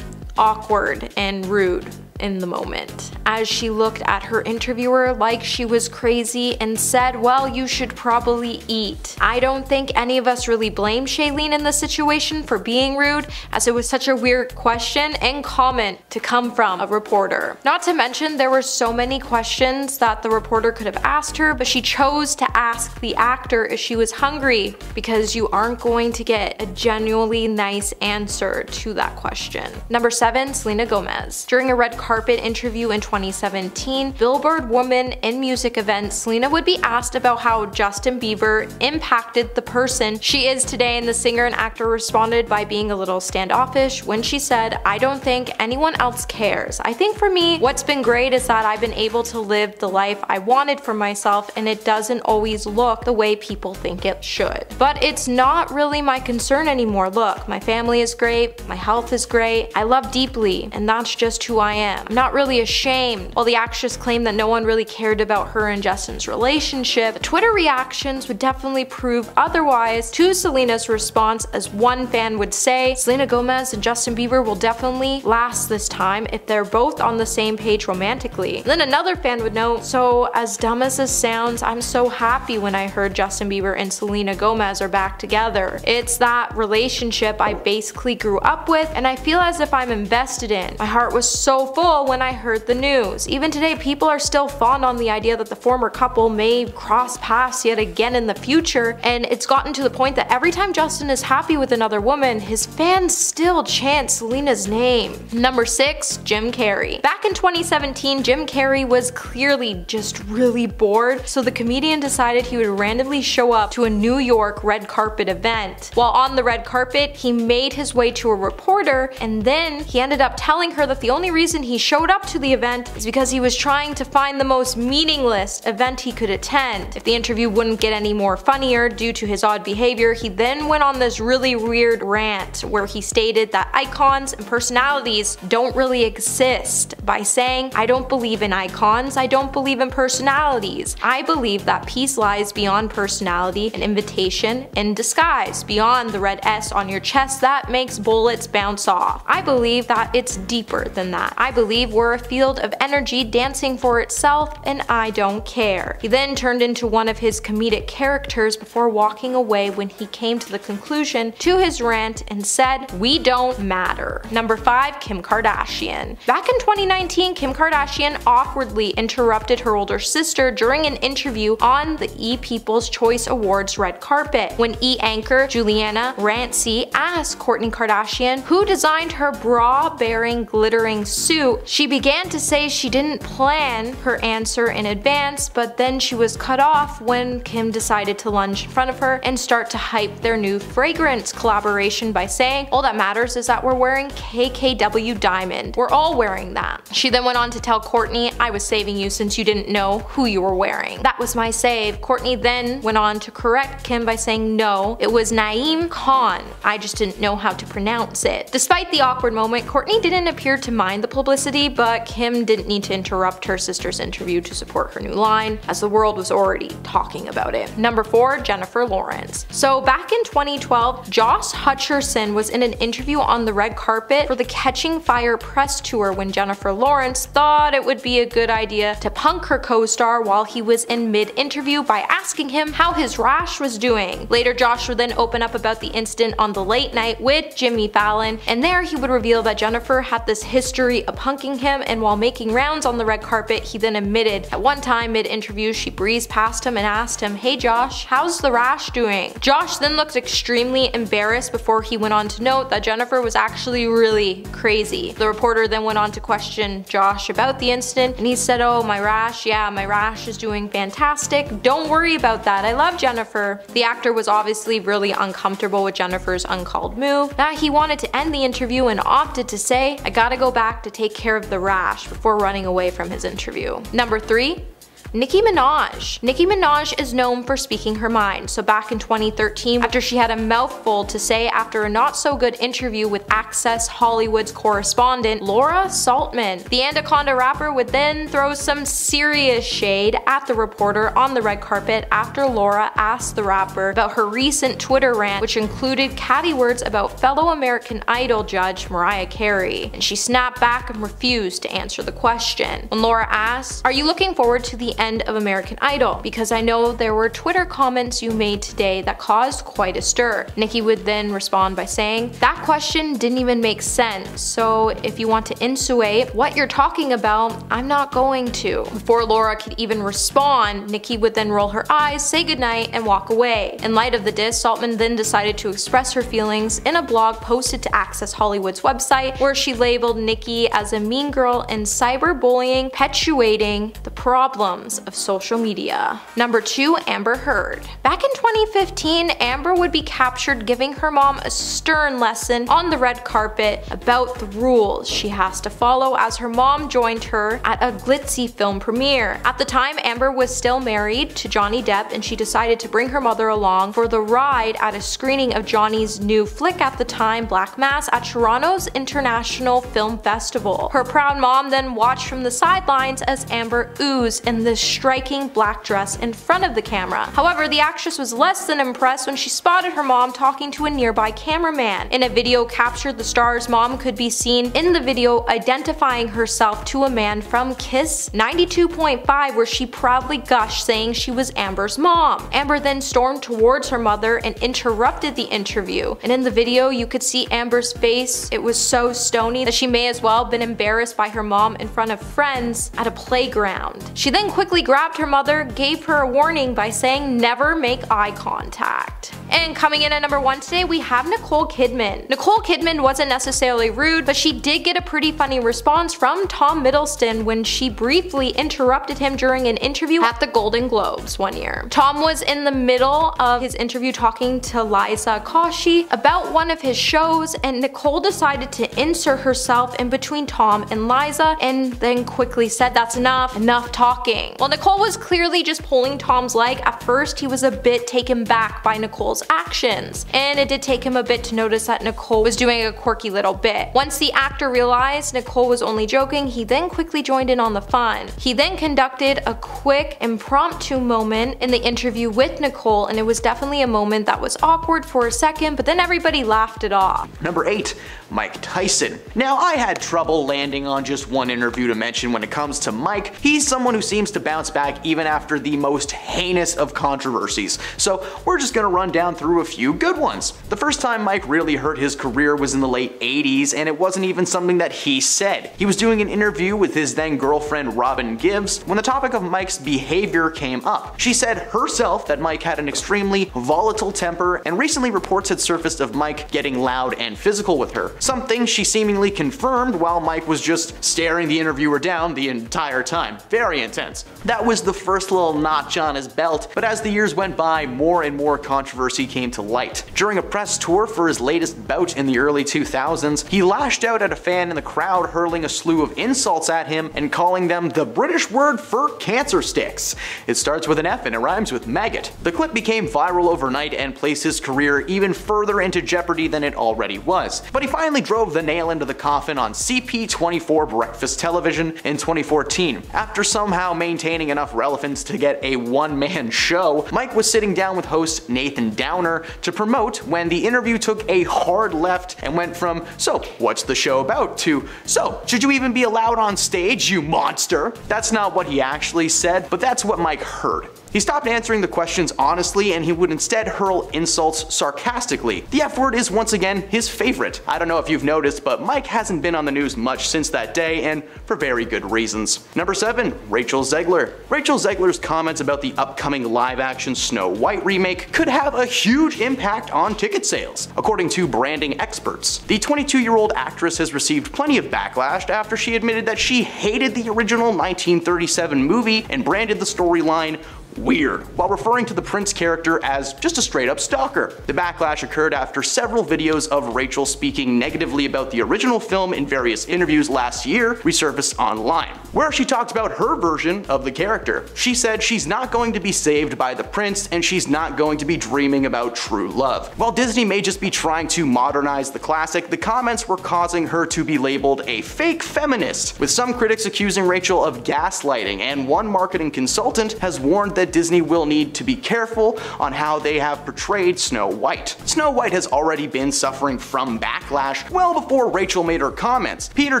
awkward and rude in the moment, as she looked at her interviewer like she was crazy and said, "Well, you should probably eat." I don't think any of us really blame Shailene in this situation for being rude, as it was such a weird question and comment to come from a reporter. Not to mention, there were so many questions that the reporter could have asked her, but she chose to ask the actor if she was hungry, because you aren't going to get a genuinely nice answer to that question. Number 7, Selena Gomez. During a red carpet interview in 2017 Billboard Woman in Music event, Selena would be asked about how Justin Bieber impacted the person she is today, and the singer and actor responded by being a little standoffish when she said, "I don't think anyone else cares. I think for me, what's been great is that I've been able to live the life I wanted for myself, and it doesn't always look the way people think it should. But it's not really my concern anymore. Look, my family is great, my health is great, I love deeply, and that's just who I am. I'm not really ashamed named. While the actress claimed that no one really cared about her and Justin's relationship, the Twitter reactions would definitely prove otherwise to Selena's response, as one fan would say, Selena Gomez and Justin Bieber will definitely last this time if they're both on the same page romantically. And then another fan would note, so as dumb as this sounds, I'm so happy when I heard Justin Bieber and Selena Gomez are back together. It's that relationship I basically grew up with and I feel as if I'm invested in. My heart was so full when I heard the news. Even today, people are still fond on the idea that the former couple may cross paths yet again in the future, and it's gotten to the point that every time Justin is happy with another woman, his fans still chant Selena's name. Number 6, Jim Carrey. Back in 2017, Jim Carrey was clearly just really bored, so the comedian decided he would randomly show up to a New York red carpet event. While on the red carpet, he made his way to a reporter, and then he ended up telling her that the only reason he showed up to the event is because he was trying to find the most meaningless event he could attend. If the interview wouldn't get any more funnier due to his odd behavior, he then went on this really weird rant where he stated that icons and personalities don't really exist by saying, I don't believe in icons, I don't believe in personalities. I believe that peace lies beyond personality, an invitation in disguise, beyond the red S on your chest that makes bullets bounce off. I believe that it's deeper than that. I believe we're a field of energy dancing for itself and I don't care. He then turned into one of his comedic characters before walking away when he came to the conclusion to his rant and said, we don't matter. Number 5, Kim Kardashian. Back in 2019, Kim Kardashian awkwardly interrupted her older sister during an interview on the E! People's Choice Awards red carpet. When E! anchor Juliana Rancic asked Kourtney Kardashian who designed her bra-bearing glittering suit, she began to say she didn't plan her answer in advance, but then she was cut off when Kim decided to lunge in front of her and start to hype their new fragrance collaboration by saying, all that matters is that we're wearing KKW Diamond. We're all wearing that. She then went on to tell Kourtney, I was saving you since you didn't know who you were wearing. That was my save. Kourtney then went on to correct Kim by saying, no, it was Naeem Khan. I just didn't know how to pronounce it. Despite the awkward moment, Kourtney didn't appear to mind the publicity, but Kim didn't need to interrupt her sister's interview to support her new line, as the world was already talking about it. Number 4, Jennifer Lawrence. So back in 2012, Josh Hutcherson was in an interview on the red carpet for the Catching Fire press tour when Jennifer Lawrence thought it would be a good idea to punk her co-star while he was in mid-interview by asking him how his rash was doing. Later, Josh would then open up about the incident on The Late Night with Jimmy Fallon, and there he would reveal that Jennifer had this history of punking him, and while making rounds on the red carpet, he then admitted at one time mid-interview she breezed past him and asked him, hey Josh, how's the rash doing? Josh then looked extremely embarrassed before he went on to note that Jennifer was actually really crazy. The reporter then went on to question Josh about the incident, and he said, oh, my rash, yeah, my rash is doing fantastic. Don't worry about that. I love Jennifer. The actor was obviously really uncomfortable with Jennifer's uncalled move, that he wanted to end the interview and opted to say, I gotta go back to take care of the rash before running away from his interview. Number 3, Nicki Minaj. Nicki Minaj is known for speaking her mind, so back in 2013, after she had a mouthful to say after a not-so-good interview with Access Hollywood's correspondent, Laura Saltman, the Anaconda rapper would then throw some serious shade at the reporter on the red carpet after Laura asked the rapper about her recent Twitter rant, which included catty words about fellow American Idol judge Mariah Carey, and she snapped back and refused to answer the question. When Laura asked, are you looking forward to the end of American Idol? Because I know there were Twitter comments you made today that caused quite a stir. Nicki would then respond by saying, that question didn't even make sense, so if you want to insinuate what you're talking about, I'm not going to. Before Laura could even respond, Nicki would then roll her eyes, say goodnight, and walk away. In light of the diss, Saltman then decided to express her feelings in a blog posted to Access Hollywood's website, where she labeled Nicki as a mean girl and cyberbullying, perpetuating the problems realms of social media. Number 2, Amber Heard. Back in 2015, Amber would be captured giving her mom a stern lesson on the red carpet about the rules she has to follow as her mom joined her at a glitzy film premiere. At the time, Amber was still married to Johnny Depp, and she decided to bring her mother along for the ride at a screening of Johnny's new flick at the time, Black Mass, at Toronto's International Film Festival. Her proud mom then watched from the sidelines as Amber oozed in this striking black dress in front of the camera. However, the actress was less than impressed when she spotted her mom talking to a nearby cameraman. In a video captured, the star's mom could be seen in the video identifying herself to a man from Kiss 92.5, where she proudly gushed, saying she was Amber's mom. Amber then stormed towards her mother and interrupted the interview. And in the video, you could see Amber's face. It was so stony that she may as well have been embarrassed by her mom in front of friends at a playground. She then quickly grabbed her mother, gave her a warning by saying never make eye contact. And coming in at number 1 today, we have Nicole Kidman. Nicole Kidman wasn't necessarily rude, but she did get a pretty funny response from Tom Hiddleston when she briefly interrupted him during an interview at the Golden Globes one year. Tom was in the middle of his interview talking to Liza Koshy about one of his shows, and Nicole decided to insert herself in between Tom and Liza and then quickly said, "That's enough talking." While Nicole was clearly just pulling Tom's leg, at first he was a bit taken back by Nicole's actions, and it did take him a bit to notice that Nicole was doing a quirky little bit. Once the actor realized Nicole was only joking, he then quickly joined in on the fun. He then conducted a quick impromptu moment in the interview with Nicole, and it was definitely a moment that was awkward for a second, but then everybody laughed it off. Number 8, Mike Tyson. Now, I had trouble landing on just one interview to mention when it comes to Mike. He's someone who seems to bounce back even after the most heinous of controversies, so we're just gonna run down through a few good ones. The first time Mike really hurt his career was in the late 80s, and it wasn't even something that he said. He was doing an interview with his then girlfriend Robin Gibbs when the topic of Mike's behavior came up. She said herself that Mike had an extremely volatile temper, and recently reports had surfaced of Mike getting loud and physical with her, something she seemingly confirmed while Mike was just staring the interviewer down the entire time. Very intense. That was the first little notch on his belt, but as the years went by, more and more controversy came to light. During a press tour for his latest bout in the early 2000s, he lashed out at a fan in the crowd, hurling a slew of insults at him and calling them the British word for cancer sticks. It starts with an F and it rhymes with maggot. The clip became viral overnight and placed his career even further into jeopardy than it already was. But he finally drove the nail into the coffin on CP24 Breakfast Television in 2014. After somehow maintaining enough relevance to get a one-man show, Mike was sitting down with host Nathan Downer to promote when the interview took a hard left and went from, "So, what's the show about?" to, "So, should you even be allowed on stage, you monster?" That's not what he actually said, but that's what Mike heard. He stopped answering the questions honestly, and he would instead hurl insults sarcastically. The F word is once again his favorite. I don't know if you've noticed, but Mike hasn't been on the news much since that day, and for very good reasons. Number 7, Rachel Zegler. Rachel Zegler's comments about the upcoming live-action Snow White remake could have a huge impact on ticket sales, according to branding experts. The 22-year-old actress has received plenty of backlash after she admitted that she hated the original 1937 movie and branded the storyline weird, while referring to the Prince character as just a straight-up stalker. The backlash occurred after several videos of Rachel speaking negatively about the original film in various interviews last year resurfaced online, where she talked about her version of the character. She said she's not going to be saved by the prince, and she's not going to be dreaming about true love. While Disney may just be trying to modernize the classic, the comments were causing her to be labeled a fake feminist, with some critics accusing Rachel of gaslighting, and one marketing consultant has warned that Disney will need to be careful on how they have portrayed Snow White. Snow White has already been suffering from backlash well before Rachel made her comments. Peter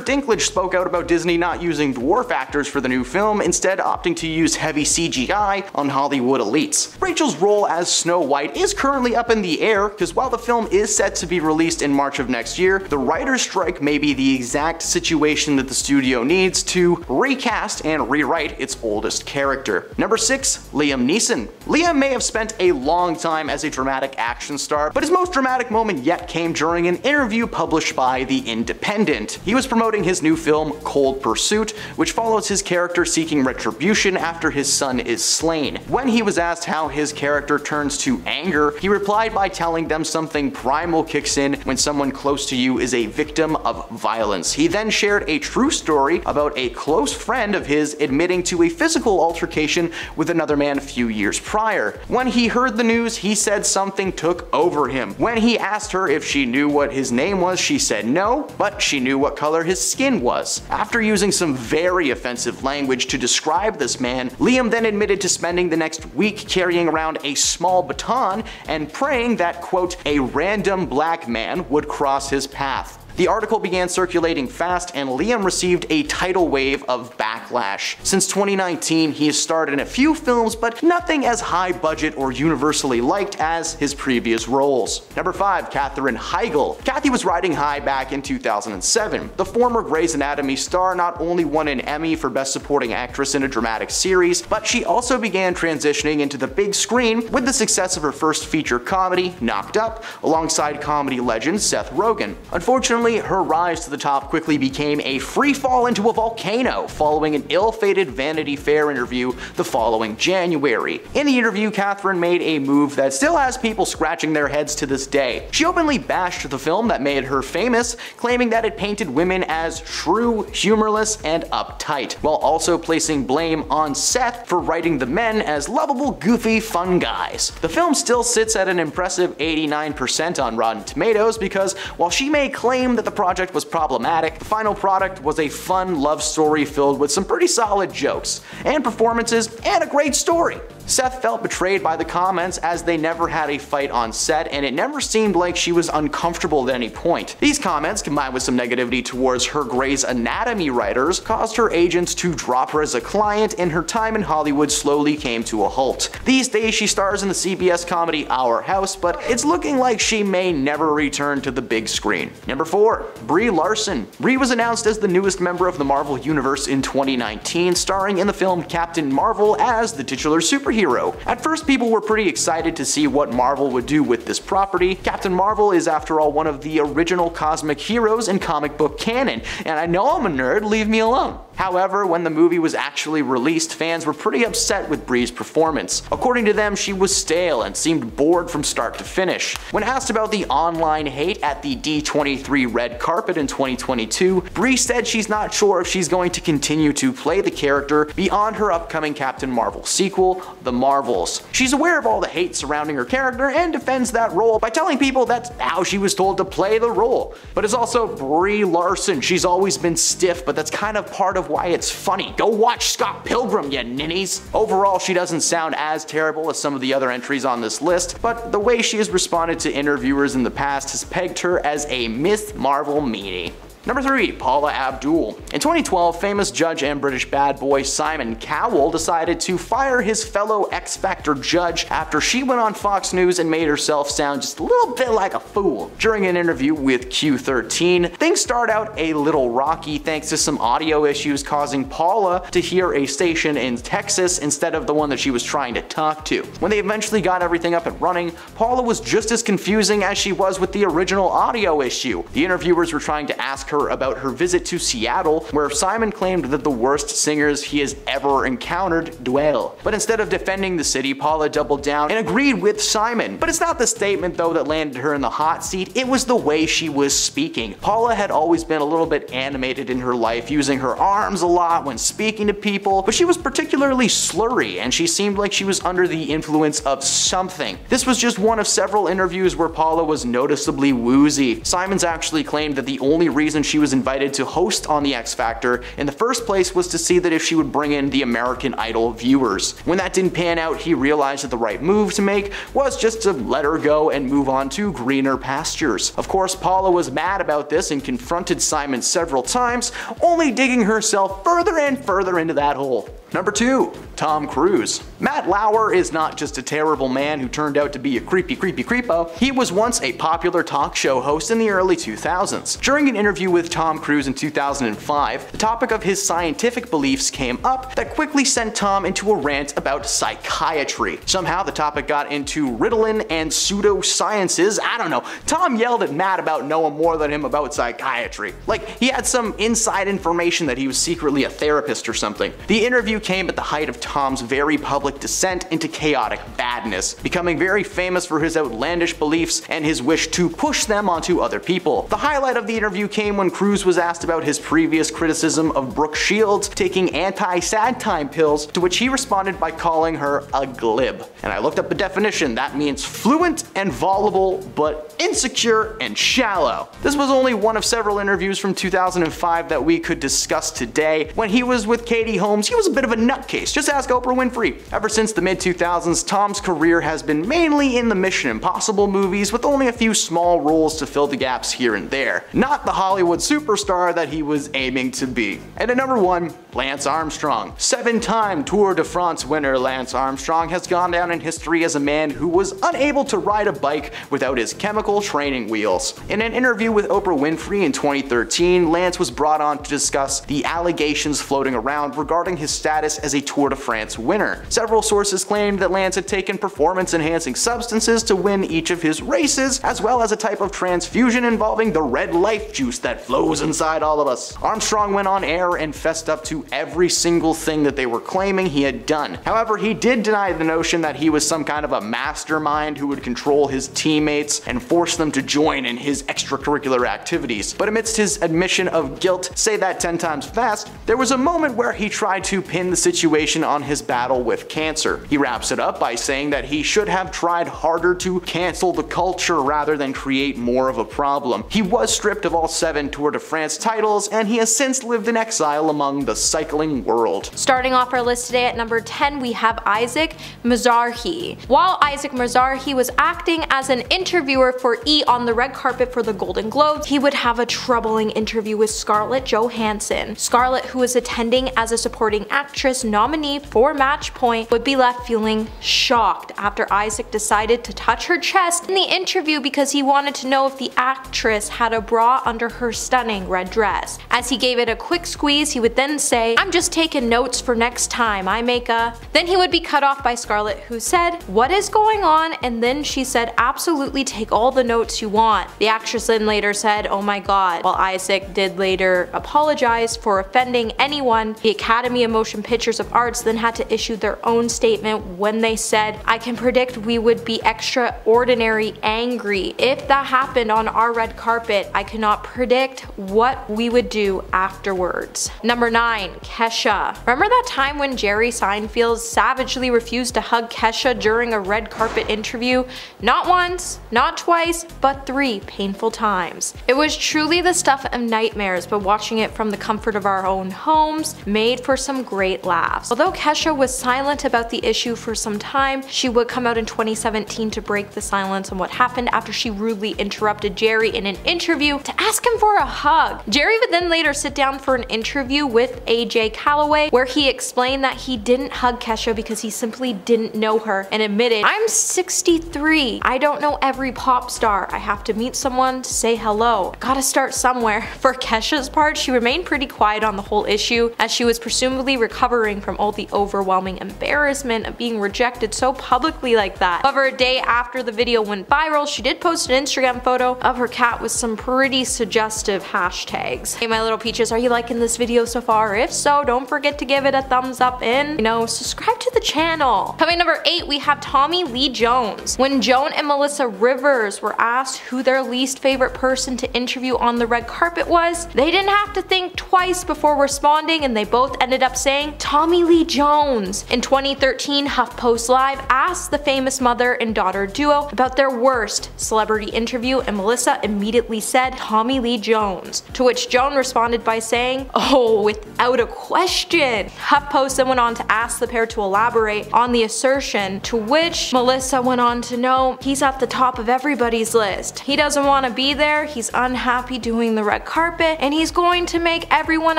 Dinklage spoke out about Disney not using dwarf actors for the new film, instead opting to use heavy CGI on Hollywood elites. Rachel's role as Snow White is currently up in the air, because while the film is set to be released in March of next year, the writer's strike may be the exact situation that the studio needs to recast and rewrite its oldest character. Number 6, Liam Neeson. Liam may have spent a long time as a dramatic action star, but his most dramatic moment yet came during an interview published by The Independent. He was promoting his new film Cold Pursuit, which follows his character seeking retribution after his son is slain. When he was asked how his character turns to anger, he replied by telling them something primal kicks in when someone close to you is a victim of violence. He then shared a true story about a close friend of his admitting to a physical altercation with another man a few years prior. When he heard the news, he said something took over him. When he asked her if she knew what his name was, she said no, but she knew what color his skin was. After using some very offensive language to describe this man, Liam then admitted to spending the next week carrying around a small baton and praying that, quote, a random black man would cross his path. The article began circulating fast, and Liam received a tidal wave of backlash. Since 2019, he has starred in a few films, but nothing as high budget or universally liked as his previous roles. Number 5. Katherine Heigl. Kathy was riding high back in 2007. The former Grey's Anatomy star not only won an Emmy for Best Supporting Actress in a Dramatic Series, but she also began transitioning into the big screen with the success of her first feature comedy, Knocked Up, alongside comedy legend Seth Rogen. Unfortunately, her rise to the top quickly became a free fall into a volcano following an ill-fated Vanity Fair interview the following January. In the interview, Katherine made a move that still has people scratching their heads to this day. She openly bashed the film that made her famous, claiming that it painted women as shrew, humorless, and uptight, while also placing blame on Seth for writing the men as lovable, goofy, fun guys. The film still sits at an impressive 89% on Rotten Tomatoes because while she may claim that the project was problematic, the final product was a fun love story filled with some pretty solid jokes, and performances, and a great story. Seth felt betrayed by the comments as they never had a fight on set, and it never seemed like she was uncomfortable at any point. These comments, combined with some negativity towards her Grey's Anatomy writers, caused her agents to drop her as a client, and her time in Hollywood slowly came to a halt. These days she stars in the CBS comedy Our House, but it's looking like she may never return to the big screen. Number 4. Brie Larson. Brie was announced as the newest member of the Marvel Universe in 2019, starring in the film Captain Marvel as the titular superhero. At first, people were pretty excited to see what Marvel would do with this property. Captain Marvel is, after all, one of the original cosmic heroes in comic book canon, and I know I'm a nerd, leave me alone. However, when the movie was actually released, fans were pretty upset with Brie's performance. According to them, she was stale and seemed bored from start to finish. When asked about the online hate at the D23 red carpet in 2022, Brie said she's not sure if she's going to continue to play the character beyond her upcoming Captain Marvel sequel, The Marvels. She's aware of all the hate surrounding her character and defends that role by telling people that's how she was told to play the role. But it's also Brie Larson. She's always been stiff, but that's kind of part of why it's funny. Go watch Scott Pilgrim, you ninnies! Overall, she doesn't sound as terrible as some of the other entries on this list, but the way she has responded to interviewers in the past has pegged her as a Miss Marvel meanie. Number 3. Paula Abdul. In 2012, famous judge and British bad boy Simon Cowell decided to fire his fellow X Factor judge after she went on Fox News and made herself sound just a little bit like a fool. During an interview with Q13, things start out a little rocky thanks to some audio issues causing Paula to hear a station in Texas instead of the one that she was trying to talk to. When they eventually got everything up and running, Paula was just as confusing as she was with the original audio issue. The interviewers were trying to ask her about her visit to Seattle, where Simon claimed that the worst singers he has ever encountered dwell. But instead of defending the city, Paula doubled down and agreed with Simon. But it's not the statement though that landed her in the hot seat, it was the way she was speaking. Paula had always been a little bit animated in her life, using her arms a lot when speaking to people, but she was particularly slurry and she seemed like she was under the influence of something. This was just one of several interviews where Paula was noticeably woozy. Simon's actually claimed that the only reason she was invited to host on the X Factor in the first place was to see that if she would bring in the American Idol viewers. When that didn't pan out, he realized that the right move to make was just to let her go and move on to greener pastures. Of course, Paula was mad about this and confronted Simon several times, only digging herself further and further into that hole. Number 2. Tom Cruise. Matt Lauer is not just a terrible man who turned out to be a creepy creepo. He was once a popular talk show host in the early 2000s. During an interview with Tom Cruise in 2005, the topic of his scientific beliefs came up that quickly sent Tom into a rant about psychiatry. Somehow the topic got into Ritalin and pseudosciences. I don't know. Tom yelled at Matt about knowing more than him about psychiatry. Like he had some inside information that he was secretly a therapist or something. The interview came at the height of Tom's very public descent into chaotic badness, becoming very famous for his outlandish beliefs and his wish to push them onto other people. The highlight of the interview came when Cruise was asked about his previous criticism of Brooke Shields taking anti-sad time pills, to which he responded by calling her a glib. And I looked up the definition. That means fluent and voluble, but insecure and shallow. This was only one of several interviews from 2005 that we could discuss today. When he was with Katie Holmes, he was a bit of a nutcase. Just ask Oprah Winfrey. Ever since the mid-2000s, Tom's career has been mainly in the Mission Impossible movies, with only a few small roles to fill the gaps here and there. Not the Hollywood superstar that he was aiming to be. And at number 1, Lance Armstrong. 7-time Tour de France winner Lance Armstrong has gone down in history as a man who was unable to ride a bike without his chemical training wheels. In an interview with Oprah Winfrey in 2013, Lance was brought on to discuss the allegations floating around regarding his status as a Tour de France winner. Several sources claimed that Lance had taken performance-enhancing substances to win each of his races, as well as a type of transfusion involving the red life juice that flows inside all of us. Armstrong went on air and fessed up to every single thing that they were claiming he had done. However, he did deny the notion that he was some kind of a mastermind who would control his teammates and force them to join in his extracurricular activities. But amidst his admission of guilt, say that 10 times fast, there was a moment where he tried to pin the situation on his battle with cancer. He wraps it up by saying that he should have tried harder to cancel the culture rather than create more of a problem. He was stripped of all 7 Tour de France titles, and he has since lived in exile among the cycling world. Starting off our list today at number 10, we have Isaac Mizrahi. While Isaac Mizrahi was acting as an interviewer for E! On the red carpet for the Golden Globes, he would have a troubling interview with Scarlett Johansson. Scarlett, who was attending as a supporting actress nominee for Match Point, would be left feeling shocked after Isaac decided to touch her chest in the interview because he wanted to know if the actress had a bra under her stunning red dress. As he gave it a quick squeeze, he would then say, "I'm just taking notes for next time I make a..." Then he would be cut off by Scarlett, who said, "What is going on?" And then she said, "Absolutely, take all the notes you want." The actress then later said, "Oh my god." While Isaac did later apologize for offending anyone, the Academy of Motion Pictures of Arts then had to issue their own statement when they said, "I can predict we would be extraordinary angry if that happened on our red carpet. I cannot predict what we would do afterwards." Number 9, Kesha. Remember that time when Jerry Seinfeld savagely refused to hug Kesha during a red carpet interview? Not once, not twice, but 3 painful times. It was truly the stuff of nightmares, but watching it from the comfort of our own homes made for some great laughs. Although Kesha was silent about the issue for some time, she would come out in 2017 to break the silence on what happened after she rudely interrupted Jerry in an interview to ask him for a hug. Jerry would then later sit down for an interview with AJ Calloway where he explained that he didn't hug Kesha because he simply didn't know her and admitted, "I'm 63. I don't know every pop star. I have to meet someone to say hello. Gotta start somewhere." For Kesha's part, she remained pretty quiet on the whole issue as she was presumably recovering from all the overwhelming embarrassment of being rejected so publicly like that. However, a day after the video went viral, she did post an Instagram photo of her cat with some pretty suggestive hashtags. Hey my little peaches, are you liking this video so far? If so, don't forget to give it a thumbs up and, subscribe to the channel. Coming number 8, we have Tommy Lee Jones. When Joan and Melissa Rivers were asked who their least favorite person to interview on the red carpet was, they didn't have to think twice before responding, and they both ended up saying Tommy Lee Jones. In 2013, HuffPost Live asked the famous mother and daughter duo about their worst celebrity interview, and Melissa immediately said Tommy Lee Jones, to which Joan responded by saying, "Oh, without a question. HuffPost then went on to ask the pair to elaborate on the assertion, to which Melissa went on to know he's at the top of everybody's list. He doesn't want to be there, he's unhappy doing the red carpet, and he's going to make everyone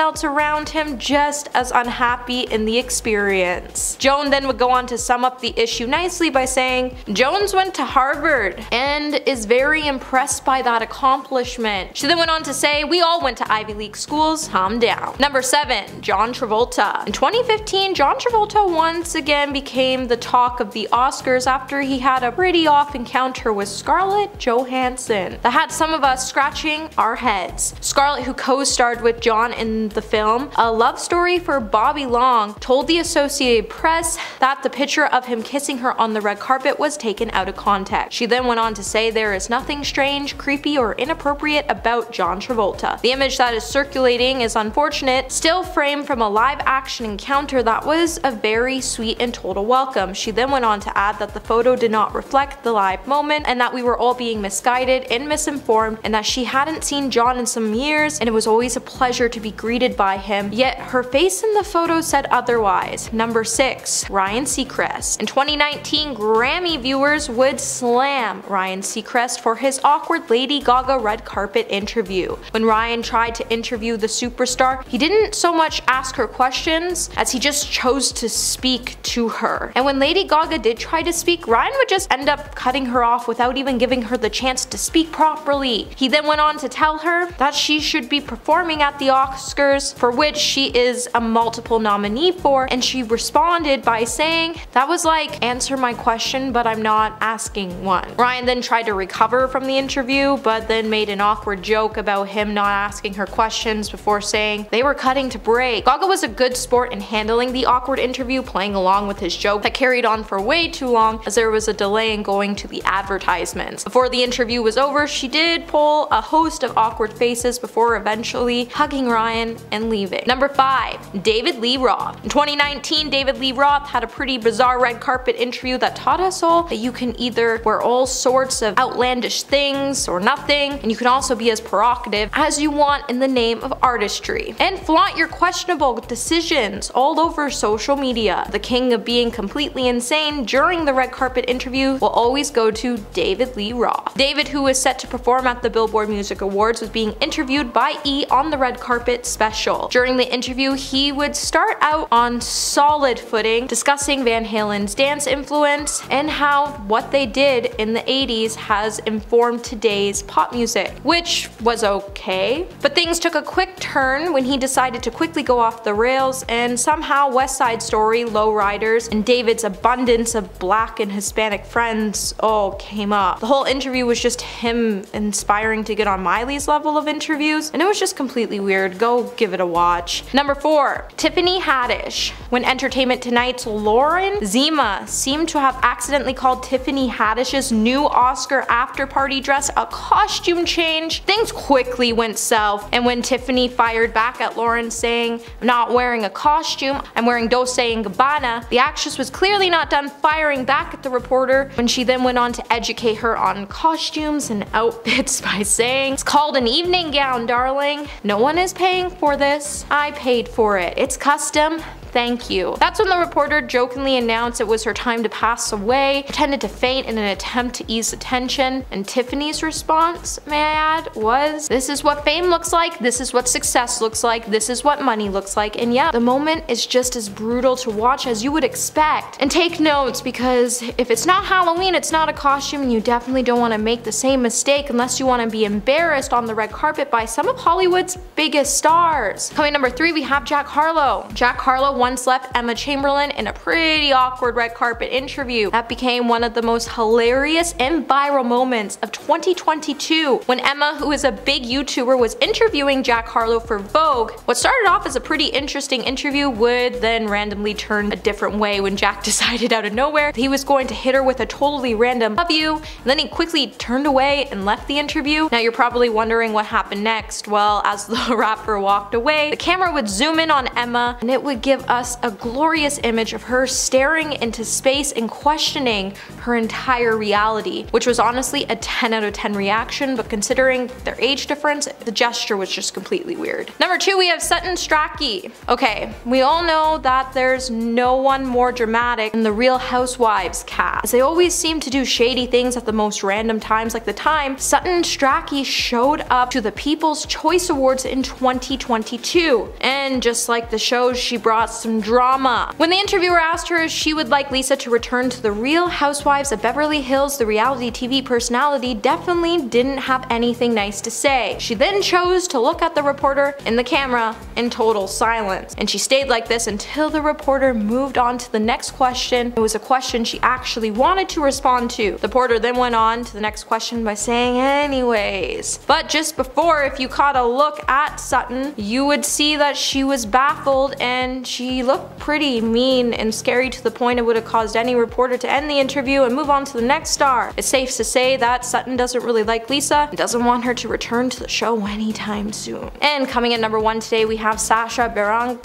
else around him just as unhappy in the experience. Joan then would go on to sum up the issue nicely by saying, Jones went to Harvard and is very impressed by that accomplishment. She then went on to say, we all went to Ivy League schools, calm down. Number 7, John Travolta. In 2015, John Travolta once again became the talk of the Oscars after he had a pretty off encounter with Scarlett Johansson that had some of us scratching our heads. Scarlett, who co-starred with John in the film A Love Story for Bobby Long, told the Associated Press that the picture of him kissing her on the red carpet was taken out of context. She then went on to say there is nothing strange, creepy, or inappropriate about John Travolta. The image that is circulating is unfortunate, still framed from a live action encounter that was a very sweet and total welcome. She then went on to add that the photo did not reflect the live moment and that we were all being misguided and misinformed, and that she hadn't seen John in some years and it was always a pleasure to be greeted by him, yet her face in the photo said otherwise. Number 6, Ryan Seacrest. In 2019, Grammy viewers would slam Ryan Seacrest for his awkward Lady Gaga red carpet interview. When Ryan tried to interview the superstar, he didn't so much ask her questions as he just chose to speak to her. And when Lady Gaga did try to speak, Ryan would just end up cutting her off without even giving her the chance to speak properly. He then went on to tell her that she should be performing at the Oscars, for which she is a multiple nominee for, and she responded by saying, that was like, answer my question but I'm not asking one. Ryan then tried to recover from the interview, but then made an awkward joke about him not asking her questions before saying they were cutting to break. Gaga was a good sport in handling the awkward interview, playing along with his joke that carried on for way too long as there was a delay in going to the advertisements. Before the interview was over, she did pull a host of awkward faces before eventually hugging Ryan and leaving. Number 5, David Lee Roth. In 2019, David Lee Roth had a pretty bizarre red carpet interview that taught us all that you can either wear all sorts of outlandish things or nothing, and you can also be as provocative as you want in the name of artistry, and flaunt your questionable decisions all over social media. The king of being completely insane during the red carpet interview will always go to David Lee Roth. David, who was set to perform at the Billboard Music Awards, was being interviewed by E! on the red carpet special. During the interview, he would start out on solid footing, discussing Van Halen's dance influence and how what they did in the 80s has informed today's pop music, which was okay. But things took a quick turn when he decided to quickly go off the rails, and somehow West Side Story, Lowriders, and David's abundance of black and Hispanic friends all came up. The whole interview was just him inspiring to get on Miley's level of interviews, and it was just completely weird. Go give it a watch. Number 4, Tiffany Haddish. When Entertainment Tonight's Lauren Zima seemed to have accidentally called Tiffany Haddish's new Oscar after party dress a costume change, things quickly went south, and when Tiffany fired back at Lauren saying, I'm not wearing a costume, I'm wearing Dolce & Gabbana, the actress was clearly not done firing back at the reporter when she then went on to educate her on costumes and outfits by saying, it's called an evening gown, darling. No one is paying for this. I paid for it. It's custom. Thank you. That's when the reporter jokingly announced it was her time to pass away, pretended to faint in an attempt to ease the tension, and Tiffany's response, may I add, was, this is what fame looks like, this is what success looks like, this is what money looks like, and yeah, the moment is just as brutal to watch as you would expect. And take notes, because if it's not Halloween, it's not a costume, and you definitely don't want to make the same mistake unless you want to be embarrassed on the red carpet by some of Hollywood's biggest stars. Coming number 3, we have Jack Harlow. Jack Harlow once left Emma Chamberlain in a pretty awkward red carpet interview. That became one of the most hilarious and viral moments of 2022 when Emma, who is a big YouTuber, was interviewing Jack Harlow for Vogue. What started off as a pretty interesting interview would then randomly turn a different way when Jack decided out of nowhere that he was going to hit her with a totally random love you, and then he quickly turned away and left the interview. Now you're probably wondering what happened next. Well, as the rapper walked away, the camera would zoom in on Emma and it would give us a glorious image of her staring into space and questioning her entire reality, which was honestly a 10 out of 10 reaction, but considering their age difference, the gesture was just completely weird. Number 2, we have Sutton Strachey. Okay, we all know that there's no one more dramatic than the Real Housewives cast. As they always seem to do shady things at the most random times, like the time Sutton Strachey showed up to the People's Choice Awards in 2022. And just like the shows, she brought some drama. When the interviewer asked her if she would like Lisa to return to the Real Housewives of Beverly Hills, the reality TV personality definitely didn't have anything nice to say. She then chose to look at the reporter in the camera in total silence. And she stayed like this until the reporter moved on to the next question. It was a question she actually wanted to respond to. The reporter then went on to the next question by saying anyways. But just before, if you caught a look at Sutton, you would see that she was baffled and she looked pretty mean and scary to the point it would have caused any reporter to end the interview and move on to the next star. It's safe to say that Sutton doesn't really like Lisa and doesn't want her to return to the show anytime soon. And coming at number 1 today, we have Sacha Baron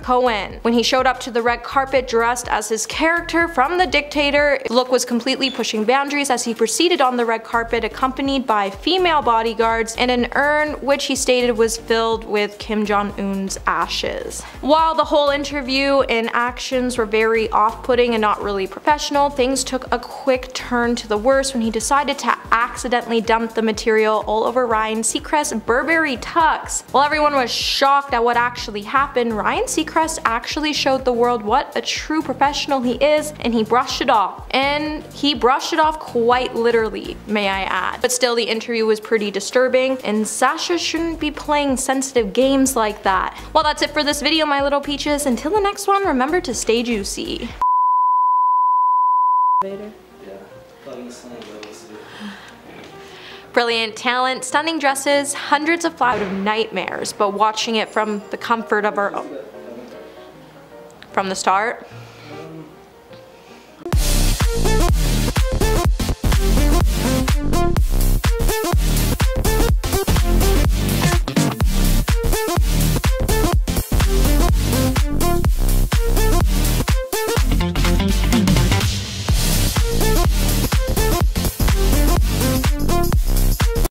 Cohen. When he showed up to the red carpet dressed as his character from The Dictator, his look was completely pushing boundaries as he proceeded on the red carpet accompanied by female bodyguards and an urn which he stated was filled with Kim Jong-un's ashes. While the whole interview and actions were very off-putting and not really professional, things took a quick turn to the worse when he decided to accidentally dump the material all over Ryan Seacrest's Burberry tux. While everyone was shocked at what actually happened, Ryan Seacrest actually showed the world what a true professional he is, and he brushed it off. And he brushed it off quite literally, may I add. But still, the interview was pretty disturbing, and Sacha shouldn't be playing sensitive games like that. Well, that's it for this video, my little peaches. Until the next one, remember to stay juicy. Brilliant talent, stunning dresses, hundreds of flowers of nightmares, but watching it from the comfort of our own. From the start.